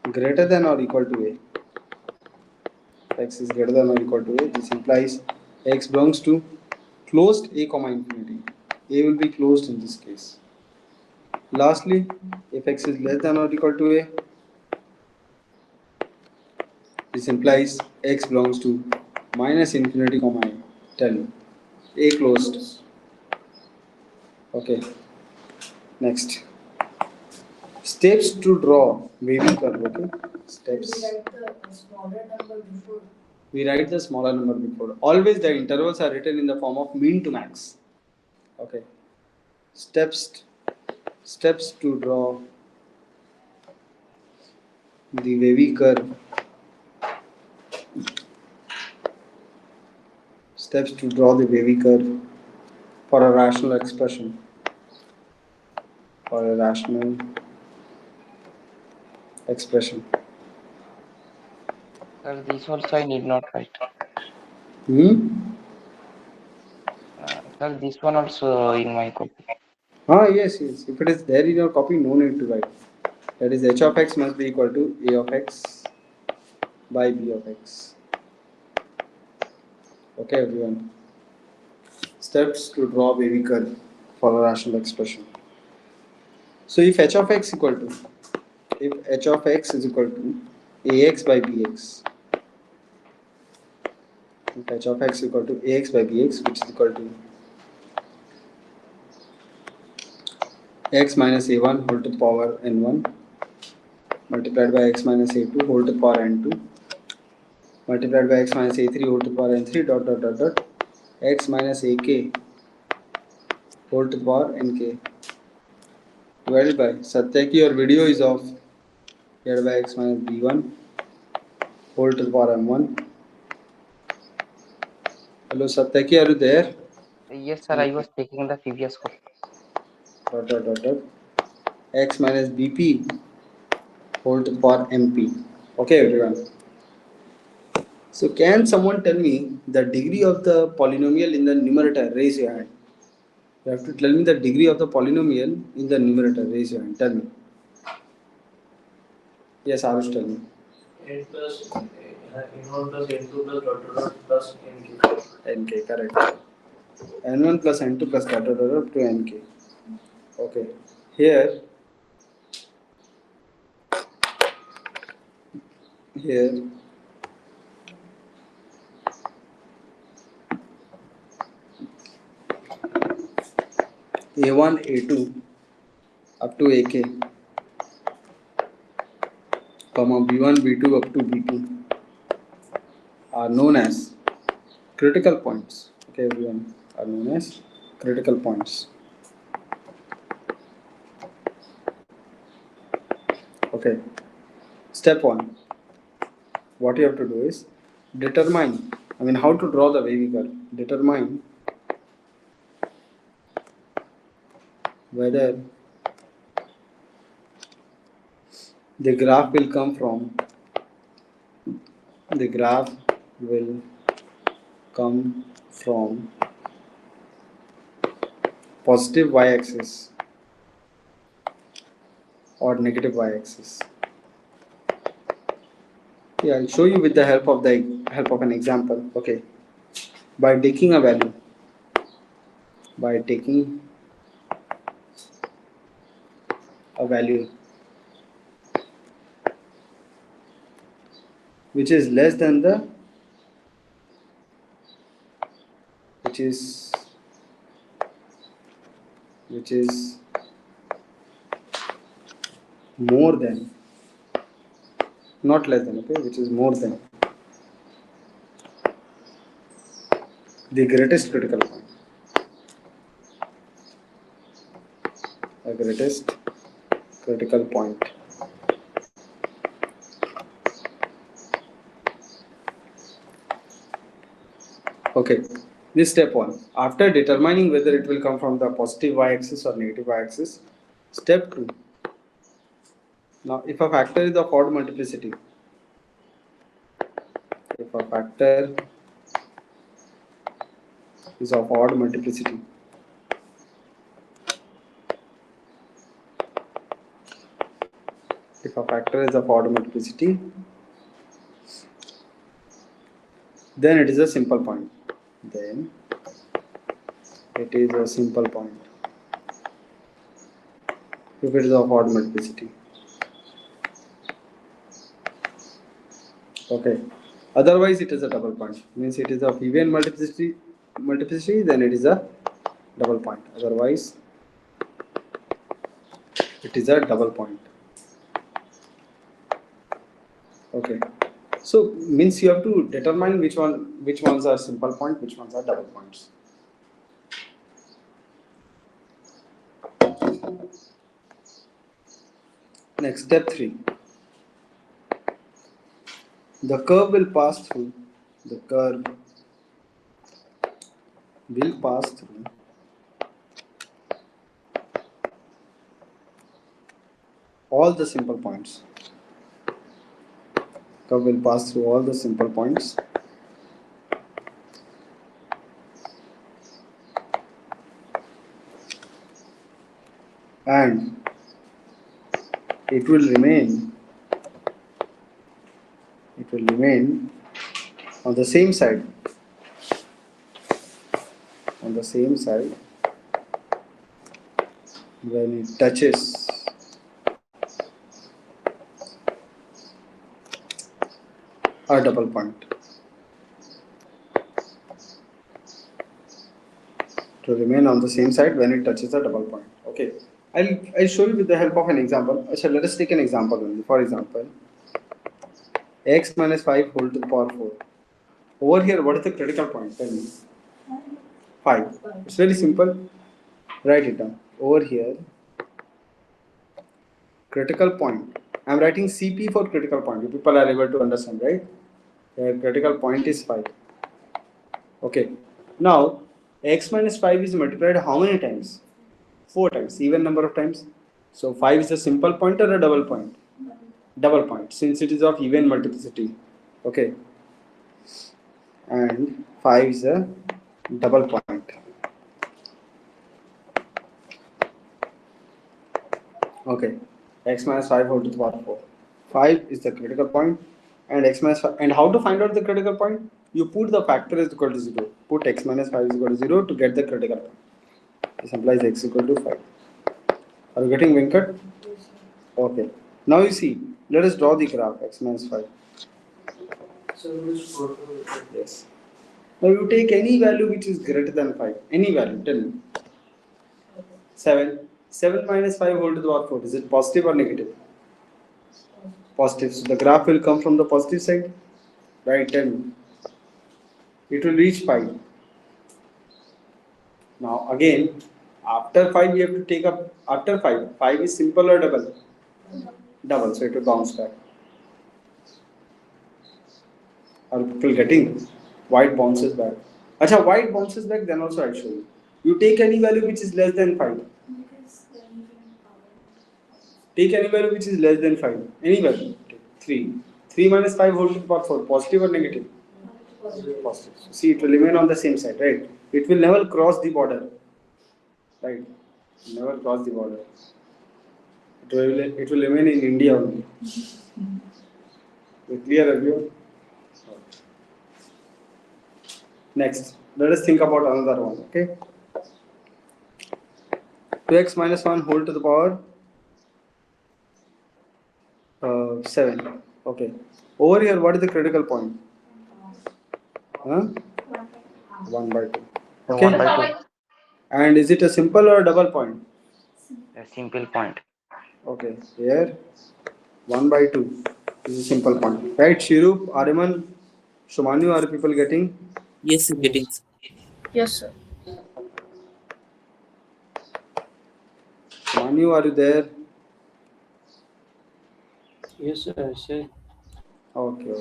greater than or equal to a, if x is greater than or equal to a, this implies x belongs to closed a comma infinity. A will be closed in this case. Lastly, if x is less than or equal to a, this implies x belongs to minus infinity comma a. Tell me, a closed. Okay. Next, steps to draw wavy curve. Okay. Steps. We write the smaller number before. We write the smaller number before. Always the intervals are written in the form of mean to max. Okay. Steps to draw the wavy curve. Steps to draw the wavy curve for a rational expression. For a rational expression. Sir, this also I need not write. Sir, this one also in my copy. Yes. If it is there in your copy, no need to write. That is h of x must be equal to a of x by b of x. Okay, everyone. Steps to draw wavy curve for a rational expression. So if h of x equal to, if h of x is equal to ax by bx, if h of x equal to ax by bx, which is equal to x minus a1 whole to the power n1 multiplied by x minus a2 whole to the power n2 multiplied by x minus a3 whole to the power n3 dot x minus ak whole to the power nk divided by Satyaki, your video is off, divided by x minus b1 whole to the power m1. Hello Satyaki, are you there? Yes, sir, I was taking the previous copy. Dot x minus bp whole to the power mp. Okay, everyone. So can someone tell me the degree of the polynomial in the numerator? Raise your hand. You have to tell me the degree of the polynomial in the numerator. Raise your hand. Tell me. Yes, Arush, tell me. N plus n1 plus n2 plus plus nk. Nk, correct. N1 plus N2 plus up to Nk. Okay. Here A1, A2 up to AK, comma B1, B2 up to B2 are known as critical points. Okay, everyone, are known as critical points. Okay. Step 1. What you have to do is determine, how to draw the wavy curve. Determine whether the graph will come from positive y-axis or negative y-axis. Yeah, I'll show you with the help of an example. Okay, by taking a value, which is less than the which is more than, not less than, okay, which is more than the greatest critical point. The greatest critical point. Okay, this step 1. After determining whether it will come from the positive y-axis or negative y-axis, step 2. Now, if a factor is of odd multiplicity, if a factor is of odd multiplicity, then it is a simple point. If it is of odd multiplicity. Okay. Otherwise, it is a double point. Means it is of even multiplicity, then it is a double point. Otherwise, it is a double point. Okay. So means you have to determine which ones are simple point, which ones are double points. Next, step 3. The curve will pass through. all the simple points. Curve will pass through all the simple points. And it will remain on the same side, when it touches a double point. To remain on the same side when it touches a double point. Okay, I'll show you with the help of an example. So let us take an example only. For example, x minus 5 whole to the power 4. Over here, what is the critical point? Tell me. 5. It's very simple. Write it down. Over here, critical point. I'm writing CP for critical point. You people are able to understand, right? The critical point is 5. Okay. Now, x minus 5 is multiplied how many times? 4 times. Even number of times. So 5 is a simple point or a double point? Double point, since it is of even multiplicity. Okay. And 5 is a double point. Okay. X minus 5 whole to the power 4. 5 is the critical point, and x minus 5. And how to find out the critical point? You put the factor is equal to 0. Put x minus 5 is equal to 0 to get the critical point. This implies x equal to 5. Are you getting Venkat? Okay. Now you see, let us draw the graph x minus 5. So which photo? Yes. Now you take any value which is greater than 5. Any value, tell me. 7. 7 minus 5 whole to the power 4. Is it positive or negative? Positive. So the graph will come from the positive side. Right, tell me. It will reach 5. Now again, after 5 you have to take up, after 5. 5 is simple or double? Double. So it will bounce back. Are people getting? White bounces back. Acha, white bounces back, then also I'll show you. You take any value which is less than 5. Take any value which is less than 5. Any value. 3. 3 minus 5 whole to the power 4. Positive or negative? Positive. So see, it will remain on the same side, right? It will never cross the border. Right? Never cross the border. It will remain in India only. Clear, everyone? Next, let us think about another one, okay? 2x minus 1 whole to the power 7. Okay. Over here, what is the critical point? 1 by 2. Okay. 1 by 2. And is it a simple or a double point? A simple point. Okay. Here, 1 by 2 is a simple point. Right, Shirup, Ariman, Shumanu, are people getting? Yes, sir, getting. Yes, sir. Shumanu, are you there? Yes, sir. Sir. Okay.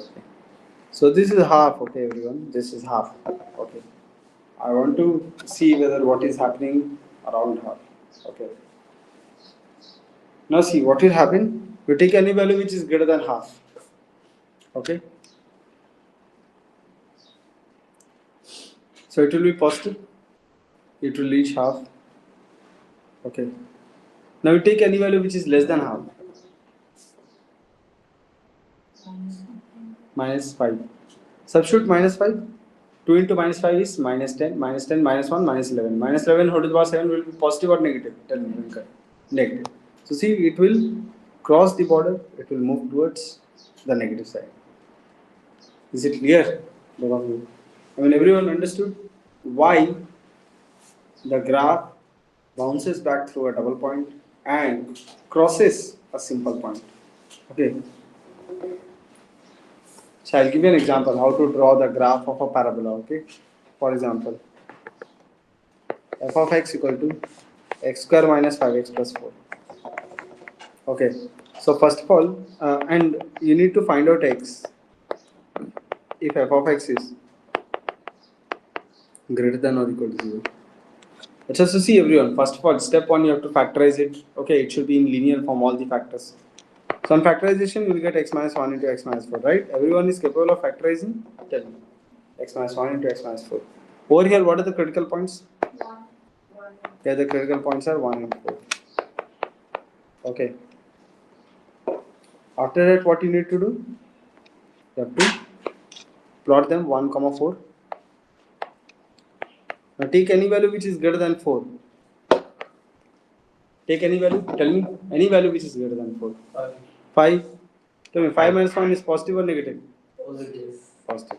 So this is half, okay, everyone. This is half. Okay. I want to see whether what is happening around half. Okay. Now see what will happen. You take any value which is greater than half. Okay. So it will be positive. It will reach half. Okay. Now you take any value which is less than half. Minus 5. Substitute minus 5. 2 into minus 5 is minus 10. Minus 10, minus 1, minus 11. Minus 11 whole to the power 7 will be positive or negative? Tell me. Negative. So see, it will cross the border. It will move towards the negative side. Is it clear? I mean, everyone understood why the graph bounces back through a double point and crosses a simple point. Okay. So I'll give you an example how to draw the graph of a parabola. Okay. For example, f of x equal to x square minus 5x plus 4. Okay. So first of all, and you need to find out x. If f of x is greater than or equal to 0. Let's also see everyone. First of all, step 1, you have to factorize it. Okay, it should be in linear form, all the factors. So on factorization, you will get x minus 1 into x minus 4, right? Everyone is capable of factorizing? Tell me. X minus 1 into x minus 4. Over here, what are the critical points? 1. Yeah, the critical points are 1 and 4. Okay. After that, what you need to do? You have to plot them 1, 4. Now take any value which is greater than 4. Take any value. Tell me any value which is greater than 4. 5. Tell me 5 minus 1 is positive or negative? Positive. Positive.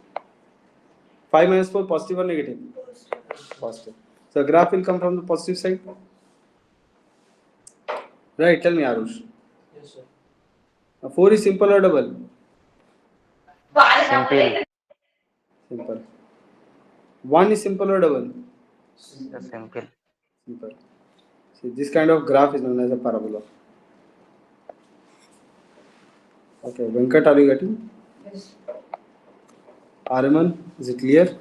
5 minus 4 positive or negative? Positive. So graph will come from the positive side. Right, tell me Arush. Yes, sir. Now 4 is simple or double? Simple. Simple. 1 is simple or double? Simple. Simple. See, this kind of graph is known as a parabola. Okay, Venkat, are you getting? Yes. Araman, is it clear?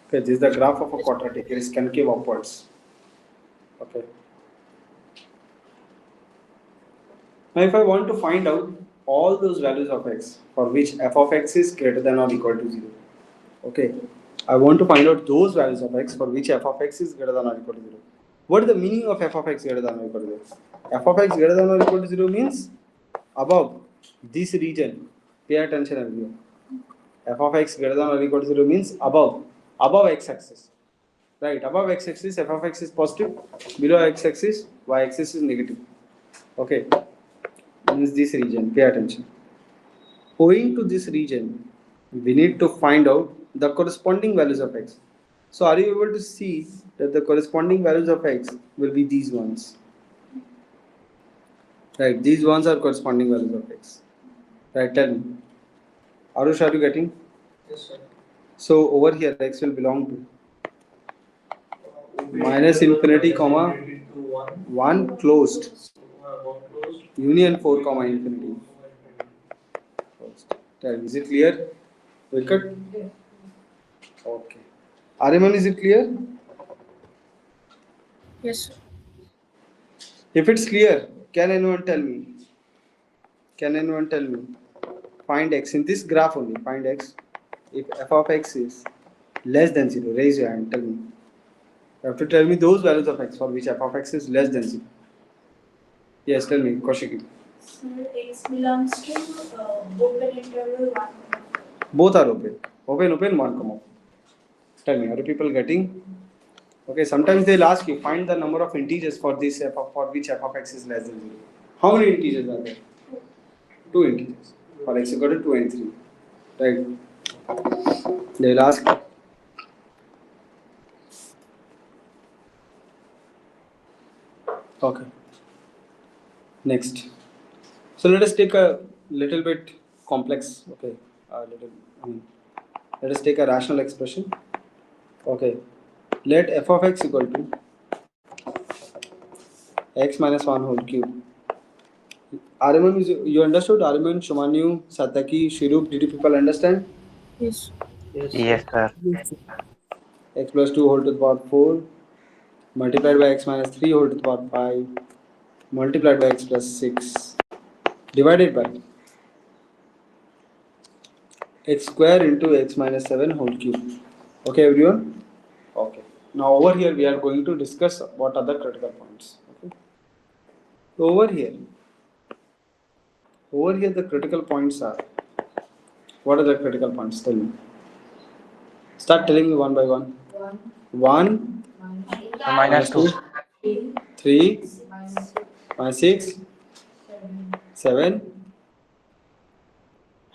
Okay, this is the graph of a quadratic. It is concave upwards. Okay. Now, if I want to find out all those values of x for which f of x is greater than or equal to 0. Okay. I want to find out those values of x for which f of x is greater than or equal to 0. What is the meaning of f of x greater than or equal to 0? F of x greater than or equal to 0 means above this region. Pay attention everyone. F of x greater than or equal to 0 means above x axis. Right, above x axis f of x is positive, below x axis y axis is negative. Okay, means this region, pay attention. Owing to this region, we need to find out the corresponding values of x. So are you able to see that the corresponding values of x will be these ones? Right, these ones are corresponding values of x. Right, tell me. Arush, are you getting? Yes, sir. So over here x will belong to minus infinity comma 1 closed union 4 comma infinity. Is it clear? Venkat? Okay. Ariman, is it clear? Yes, sir. If it's clear, can anyone tell me? Can anyone tell me? Find x in this graph only. Find x. If f of x is less than 0, raise your hand. Tell me. You have to tell me those values of x for which f of x is less than 0. Yes, tell me, Kaushiki. So x belongs to open interval 1. Both are open. Open, 1 comma. Tell me, are you people getting? Okay, sometimes they'll ask you, find the number of integers for this for which f of x is less than 0. How many integers are there? 2 integers. For x equal to 2 and 3. Right? They'll ask. Okay. Next. So let us take a little bit complex. Okay. Let us take a rational expression. Okay. Let f of x equal to x minus 1 whole cube. Ariman, you understood? Ariman, Shumanyu, Sataki, Shirup, did you people understand? Yes. Yes, Yes, sir. sir. Yes, sir. X plus 2 whole to the power 4 multiplied by x minus 3 whole to the power 5 multiplied by x plus 6 divided by x square into x minus 7 whole cube. Okay, everyone? Okay. Now over here we are going to discuss what are the critical points. Okay. So over here the critical points are, what are the critical points? Tell me. Start telling me one by one. 1 Minus 2. 3 minus 6 7.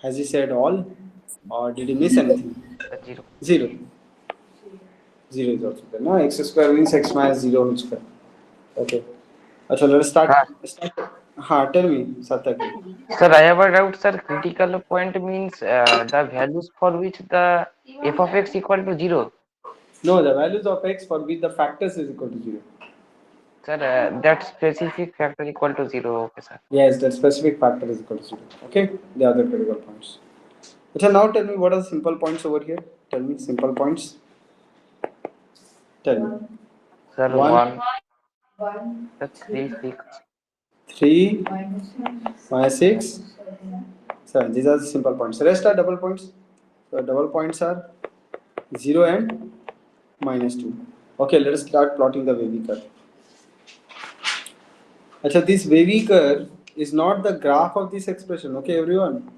Has he said all or did he miss anything? 0. 0. 0 is also there. No, x square means x minus 0 whole square. Okay. So let us start. Tell me, Satyaki. Sir, I have a doubt, sir. Critical point means the values for which the f of x equal to 0. No, the values of x for which the factors is equal to 0. Sir, that specific factor equal to 0. Okay, sir. Yes, that specific factor is equal to 0. Okay, the other critical points. So now tell me what are the simple points over here. Tell me simple points. Tell me. Sir, 1, 1, sir, 3, 6. 3, minus 6, 7. These are the simple points. The rest are double points. So double points are 0 and -2. Okay, let us start plotting the wavy curve. Achha, this wavy curve is not the graph of this expression. Okay, everyone.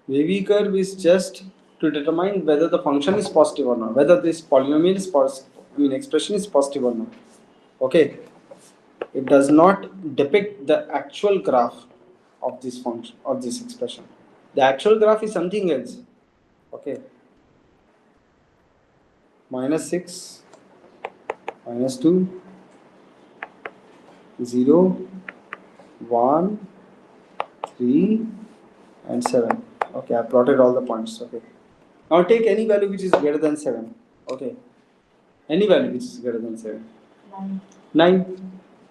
Wavy curve is just to determine whether the function is positive or not, whether this polynomial is positive, expression is positive or not. Okay, it does not depict the actual graph of this function, of this expression. The actual graph is something else. Okay, -6, -2, 0, 1, 3, and 7. Okay, I plotted all the points. Okay, now take any value which is greater than 7. Okay, any value which is greater than 7. 9.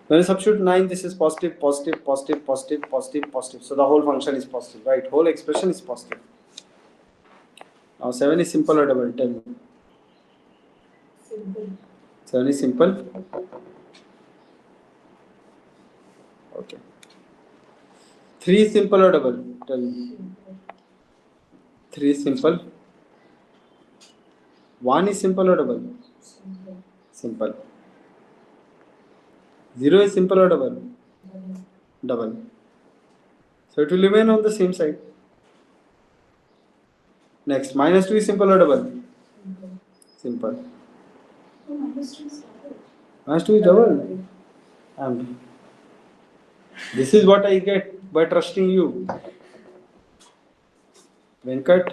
When you substitute 9, this is positive, positive, positive, positive, positive, positive. So the whole function is positive, right? Whole expression is positive. Now 7 is simple or double? Tell me. simple. 7 is simple. Okay. 3 is simple or double? Tell me. 3 is simple. 1 is simple or double? Simple. 0 is simple or double? Double. So it will remain on the same side. Next, -2 is simple or double? Simple. Oh, -2 is double. -2 is double. And this is what I get by trusting you. Venkat.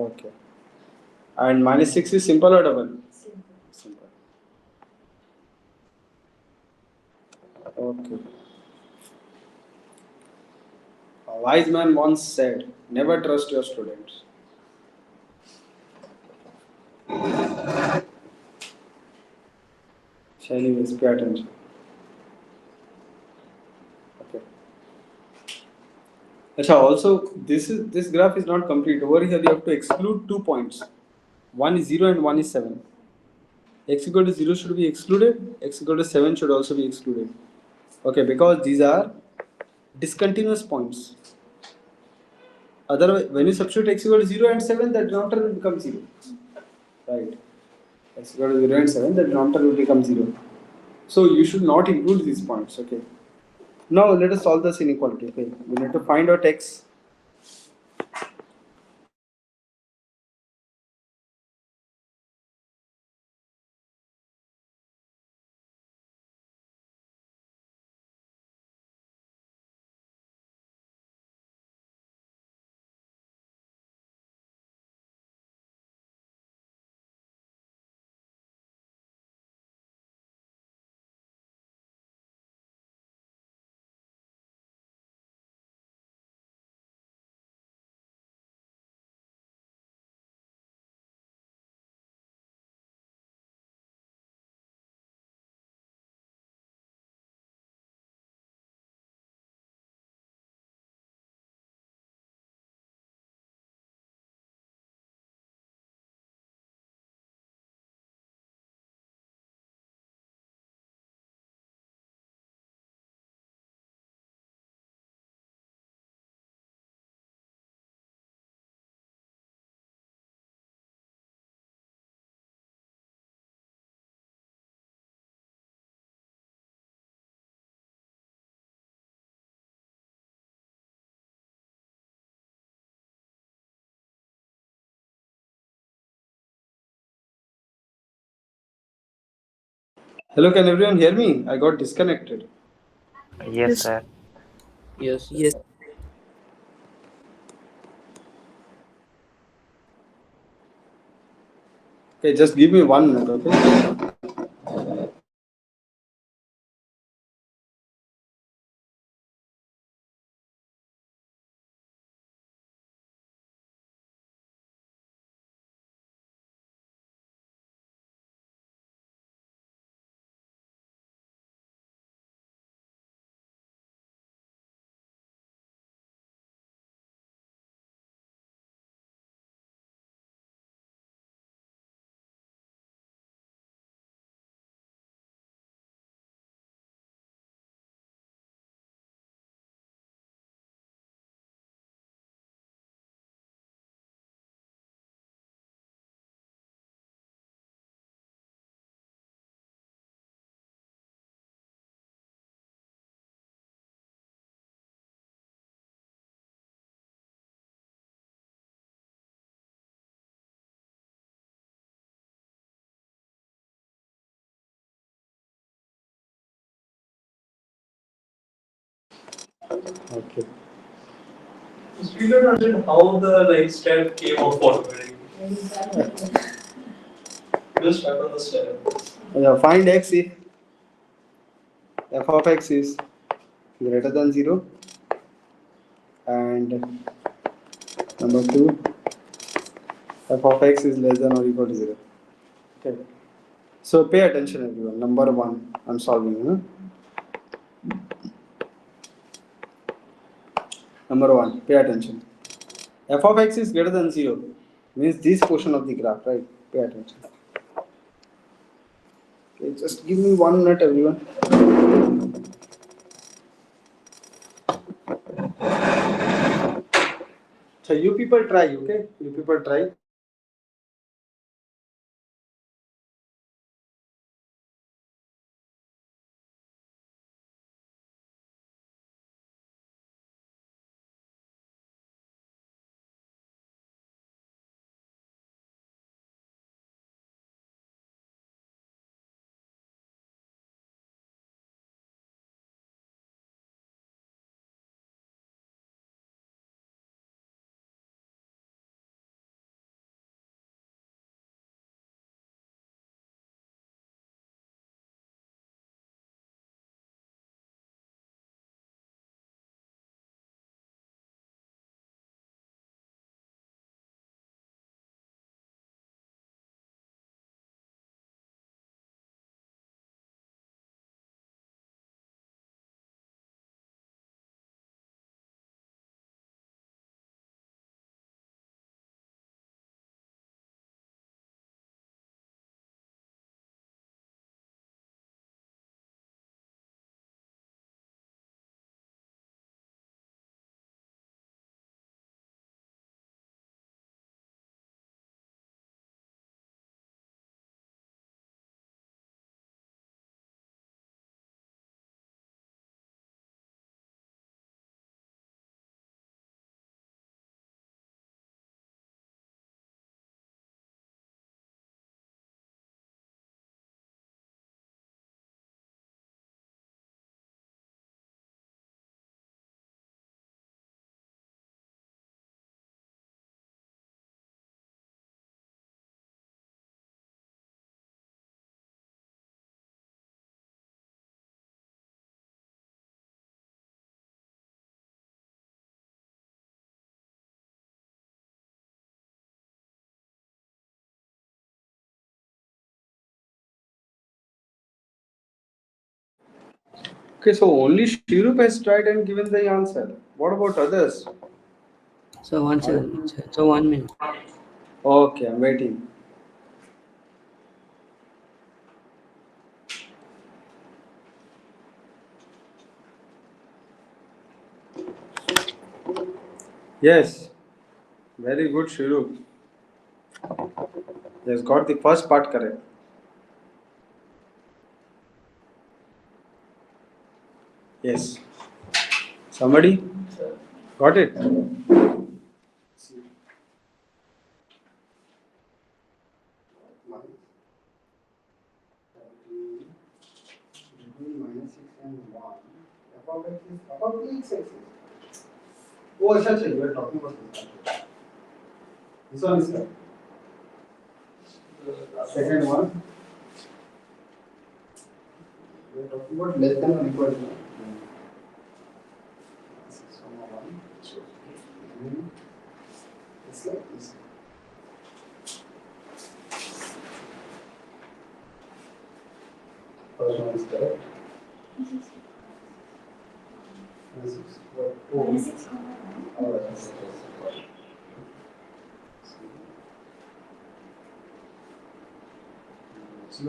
Okay. And -6 is simple or double? Simple. Okay. A wise man once said, never trust your students. So anyways, pay attention. Okay. Achha, also, this graph is not complete. Over here, you have to exclude 2 points. One is 0 and one is 7. X equal to 0 should be excluded. X equal to 7 should also be excluded. Okay, because these are discontinuous points. Otherwise, when you substitute x equal to 0 and 7, the denominator will become 0. Right? X equal to 0 and 7, the denominator will become 0. So you should not include these points. Okay. Now let us solve this inequality. Okay. We need to find out x. Hello, can everyone hear me? I got disconnected. Yes, Yes. sir. Yes, sir. Yes. Okay, just give me 1 minute. Okay. Okay. Still don't understand how the step came out automatically. Just start on the step. Yeah, find x if f of x is greater than 0 and number 2 f of x is less than or equal to 0. Okay. So pay attention everyone. Number 1 I'm solving. Number 1, pay attention. F of x is greater than 0 means this portion of the graph, right? Pay attention. Okay, just give me 1 minute everyone. So you people try, okay? You people try. Okay, so only Shirup has tried and given the answer. What about others? So one second. So 1 minute. Okay, I'm waiting. Yes, very good Shirup. He has got the first part correct. Yes. Somebody got it? Minus 6 and 1. F of x is above the x-axis. Oh, अच्छा, you are talking about this. This one is correct. Second one, we are talking about less than or equal to 6, 1. It's like this. First one is correct. Minus 6. Oh, Minus 6, all right. So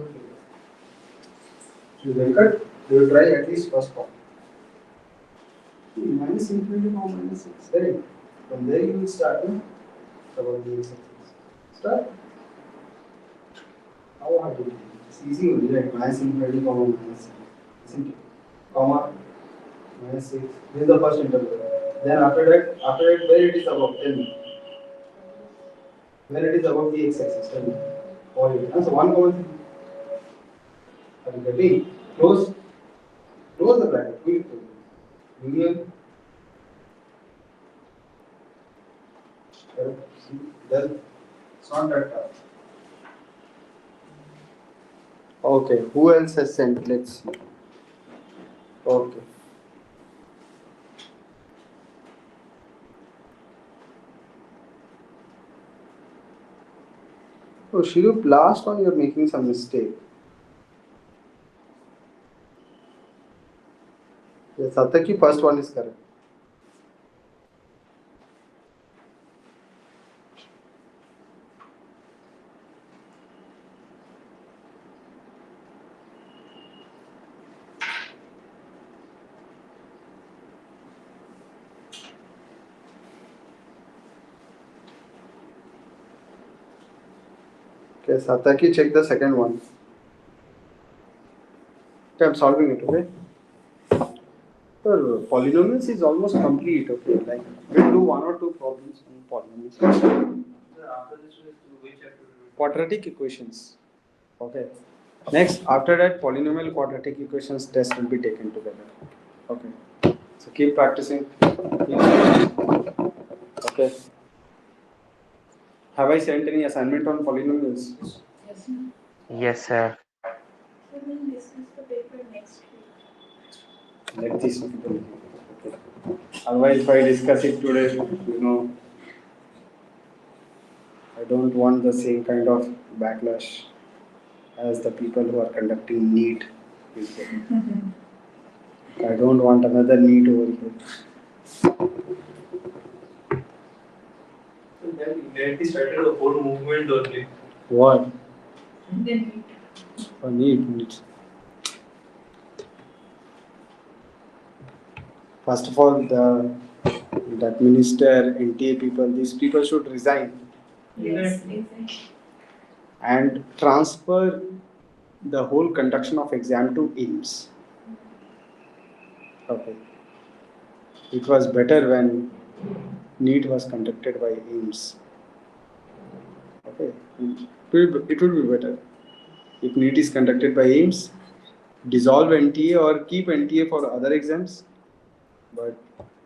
Venkat, you will try at least first part. Minus infinity or minus 6. Very good. From there you will start. About the x-axis. Start. How hard to do? It's easy only, right? Minus infinity, comma minus 6. Isn't it? Comma minus 6. This is the first interval. Then after that, where it is above? Tell me. Where it is above the x-axis? Tell me. Point. So 1 comma 3. Are you getting? Close the bracket. Quick. Union Then it's not that tough. Okay, who else has sent? Let's see. Okay. Oh, Shirup, last one you're making some mistake. Yes, Sataki, first one is correct. Okay, Sataki, check the second one. Okay, I'm solving it, okay? So, polynomials is almost complete, okay? Like, we'll do one or two problems on polynomials. After this, which chapter? Quadratic equations. Okay. Next, after that, polynomial quadratic equations test will be taken together. Okay. So keep practicing. Okay. Have I sent any assignment on polynomials? Yes. Yes, sir. We will discuss the paper next week. Let this people. Okay. Otherwise, if I discuss it today, I don't want the same kind of backlash as the people who are conducting NEET is getting. I don't want another NEET over here. So then indirectly started a whole movement only. What? Then For NEET. First of all, that minister, NTA people, these people should resign yes, exactly. and transfer the whole conduction of exam to AIMS. Okay. It was better when NEET was conducted by AIMS. Okay. It would be better if NEET is conducted by AIMS. Dissolve NTA or keep NTA for other exams. But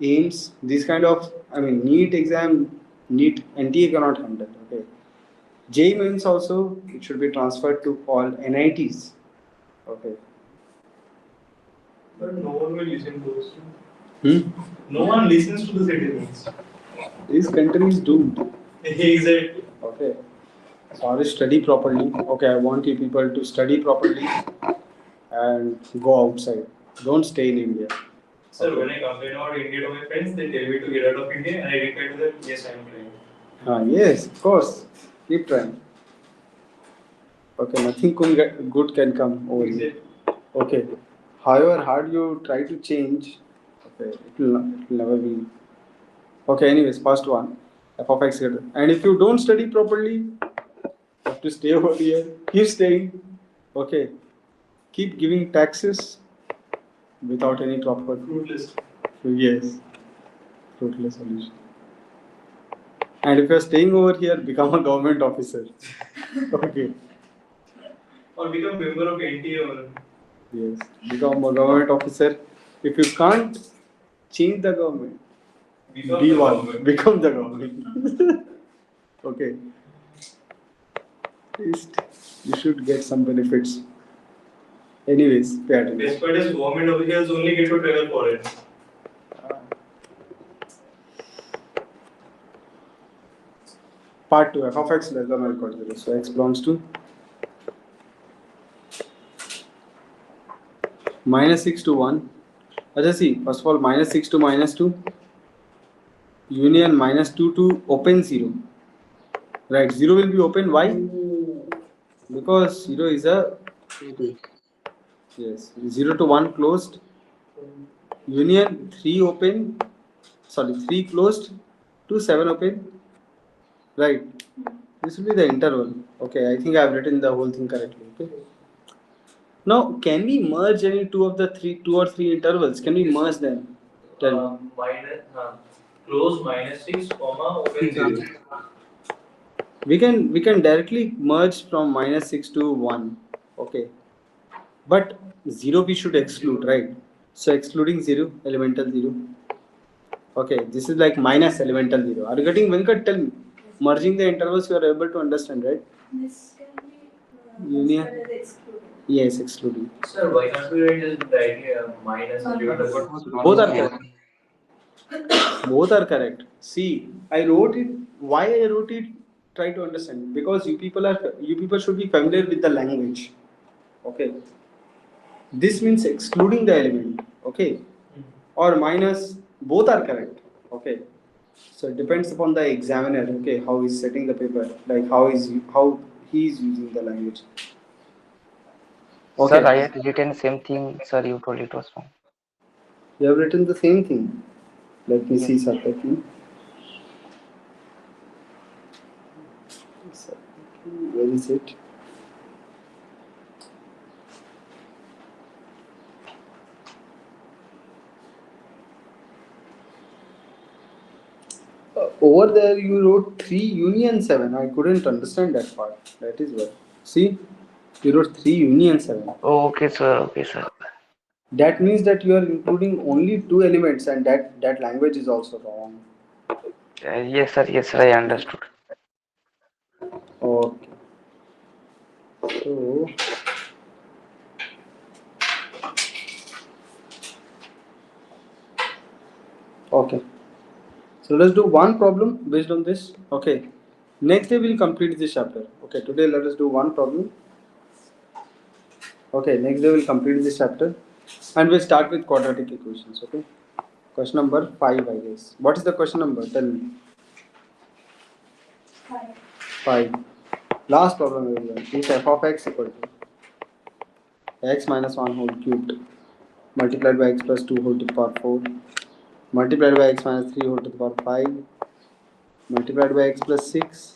AIMS, this kind of, NEET exam, NEET NTA cannot handle. Okay. JEE means also it should be transferred to all NITs. Okay. But no one will listen to us. Hmm? No one listens to the citizens. This country is doomed. Exactly. Okay. Sorry, study properly. Okay, I want you people to study properly and go outside. Don't stay in India. Sir, Okay. when I complain about India to my friends, they tell me to get out of India, and I reply to them, yes, I am trying. Yes, of course. Keep trying. Okay, nothing good can come over here. Okay. However hard you try to change, okay, it will never be. Okay, anyways, first one, f of x greater. And if you don't study properly, you have to stay over here. Keep staying. Okay. Keep giving taxes without any proper. Fruitless. Yes. Fruitless solution. And if you're staying over here, become a government officer. Okay. Or become member of NTA or. Yes. Become a government officer. If you can't change the government, Become be the one. government. Become the government. Okay. At least you should get some benefits. Anyways, pay attention. Best part is government officials only get to travel foreign. Part 2, f of x less than or equal to 0. So x belongs to minus 6 to 1. Let's see, first of all, minus 6 to minus 2. Union minus 2 to open 0. Right, 0 will be open. Why? Because 0 is a. Yes, 0 to 1 closed. Union 3 open. Sorry, 3 closed to 7 open. Right. This will be the interval. Okay, I think I have written the whole thing correctly. Okay. Now, can we merge any two or three intervals? Can we merge them? Tell me. Close minus 6, comma, open 0. We can directly merge from minus 6 to 1. Okay. But 0 we should exclude, right? So excluding 0, elemental 0. Okay, this is like minus elemental 0. Are you getting Venkat? Tell me. merging the intervals, you are able to understand, right? This can be Union. considered as excluded. Yes, excluding. Sir, why can't we write this directly minus and give it as Both are correct. Both are correct. See, I wrote it. Why I wrote it? Try to understand. Because you people should be familiar with the language. Okay. This means excluding the element. Okay. Or minus. Both are correct. Okay. So it depends upon the examiner. Okay, how he's setting the paper. Like how he is using the language. Sir, Okay. I had written same thing. Sir, you told it was wrong. You have written the same thing. Let me Yes. see something. Where is it? Over there you wrote 3 union 7. I couldn't understand that part. That is what. See, you wrote 3 union 7. Oh, okay, sir. Okay, sir. That means that you are including only 2 elements, and that language is also wrong. Yes, sir. Yes, sir. I understood. Okay. So, okay. So let's do one problem based on this. Okay. Next day we'll complete this chapter. Okay. Today let us do one problem. Okay. Next day we'll complete this chapter, and we'll start with quadratic equations. Okay. Question number 5, I guess. What is the question number? Tell me. 5. 5. Last problem, everyone. Is f of x equal to x minus 1 whole cubed multiplied by x plus 2 whole to the power 4 multiplied by x minus 3 whole to the power 5 multiplied by x plus 6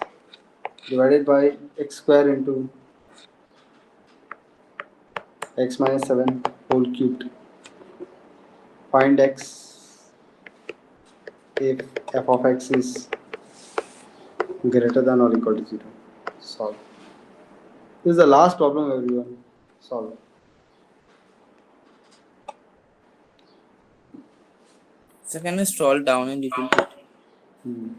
divided by x square into x minus 7 whole cubed. Find x if f of x is greater than or equal to 0. Solve. This is the last problem, everyone. Solve. So can I scroll down a little bit? Hmm.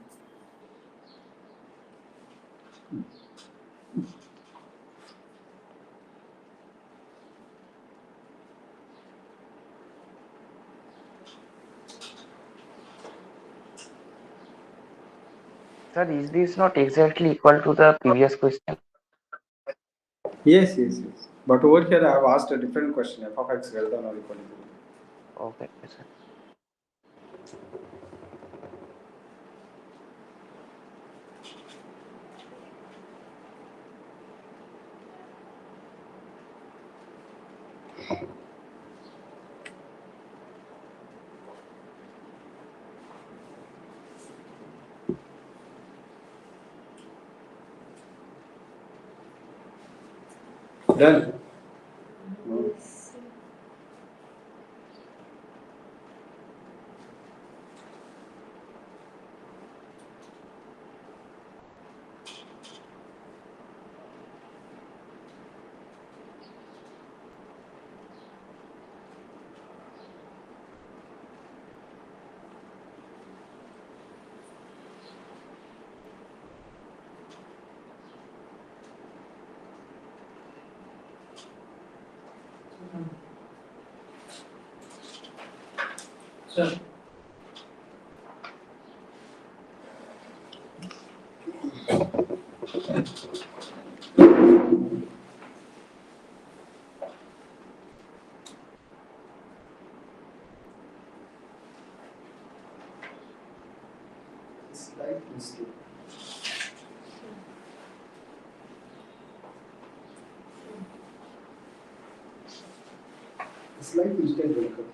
Sir, is this not exactly equal to the previous question? Yes, yes, yes. But over here I have asked a different question. F of x greater than or equal to 0. Okay, sir. Done. Sir, Slight mistake. Slight mistake will occur.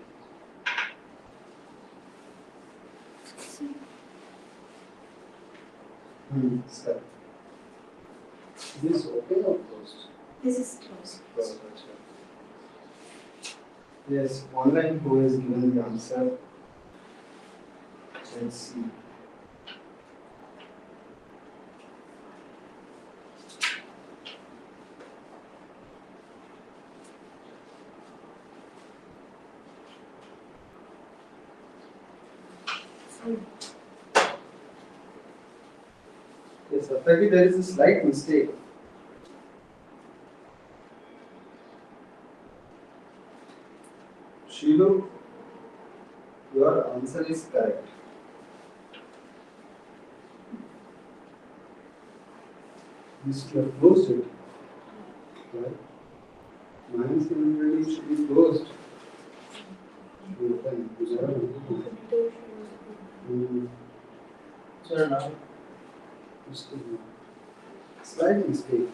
Sir. This is open or closed? This is closed. Closed. Yes, online who has given the answer? Let's see. Yes, Satyaki, there is a slight mistake. Shilu, your answer is correct. You have closed it. Right? Minus infinity should be closed. Sir, now. Slight mistake.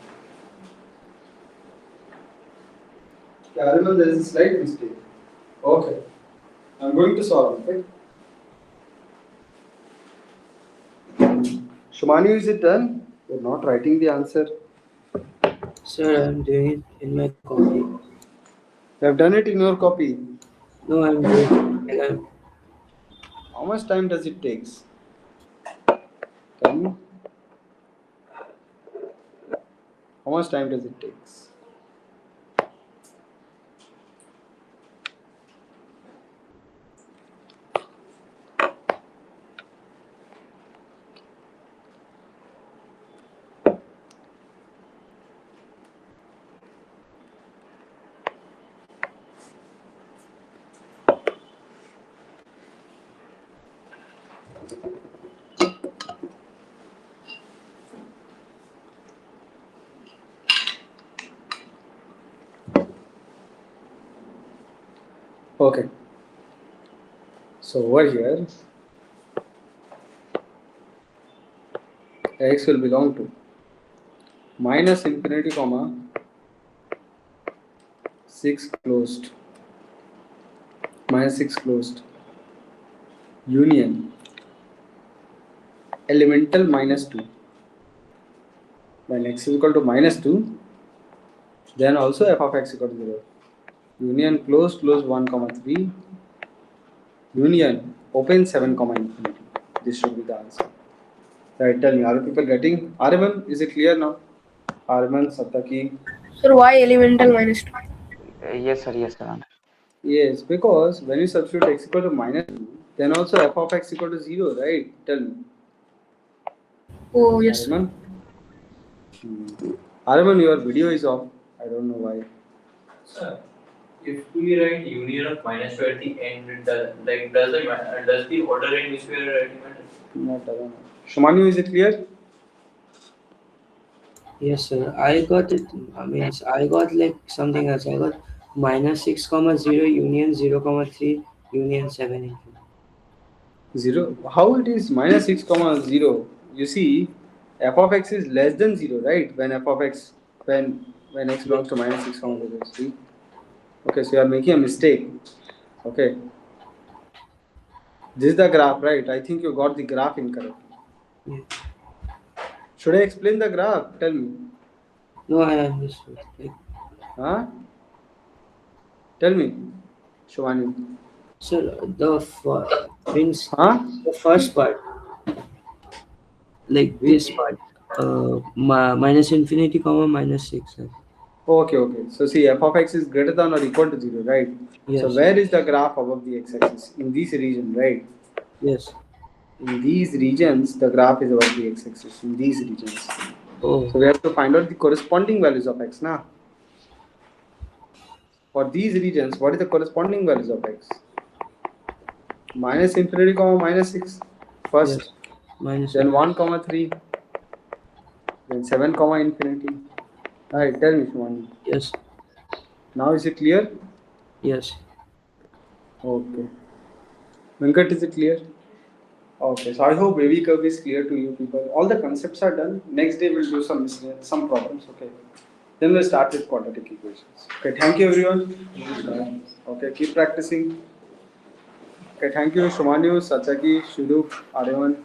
Caramel, there is a slight mistake. Okay. I'm going to solve it. Okay? Shumani, is it done? You're not writing the answer. Sir, I'm doing it in my copy. You have done it in your copy. No, I'm doing it. How much time does it take? Tell me. How much time does it take? Okay. So over here, x will belong to minus infinity comma 6 closed, minus 6 closed, union elemental minus 2. When x is equal to minus 2, then also f of x equal to 0. Union close 1 comma 3, union open 7 comma infinity. This should be the answer. Right, tell me, are people getting? Ariman, is it clear now? Ariman, Sataki. Sir, why elemental minus 2? Yes, sir. Yes, sir. Yes, because when you substitute x equal to minus 2, then also f of x equal to 0, right? Tell me. Oh, yes. Ariman? Ariman, your video is off. I don't know why. Sir, if we write union of minus 2 at the end, does the order in which we are writing matter? Not, I don't know. Shumanu, is it clear? Yes, sir. I got it. I got like something else. I got minus 6 comma 0 union 0 comma 3 union 7 infinity. 0. How it is minus 6 comma 0? You see, f of x is less than 0, right? When f of x, when x belongs to minus 6 comma 0. See? Okay, so you are making a mistake. Okay. This is the graph, right? I think you got the graph incorrect. Yeah. Should I explain the graph? Tell me. No, I understood. Huh? Tell me, Shivani. Sir, means Huh? the first part, like this part, minus infinity comma minus 6. Sir. Okay, okay. So see, f of x is greater than or equal to 0, right? So Yes. where is the graph above the x-axis? In this region, right? Yes. In these regions, the graph is above the x-axis. In these regions. Oh. So we have to find out the corresponding values of x now. For these regions, what is the corresponding values of x? Minus infinity comma minus 6 first, Yes. Minus then 6. 1 comma 3, then 7 comma infinity. Alright, tell me, Shivani. Yes. Now is it clear? Yes. Okay. Venkat, is it clear? Okay, so I hope wavy curve is clear to you people. All the concepts are done. Next day we'll do some problems. Okay. Then we'll start with quadratic equations. Okay, thank you everyone. Okay, keep practicing. Okay, thank you Shumanyu, Satyaki, Shudup, Aryaman.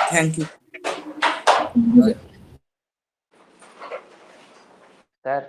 Thank you. Thank you, sir. Sir.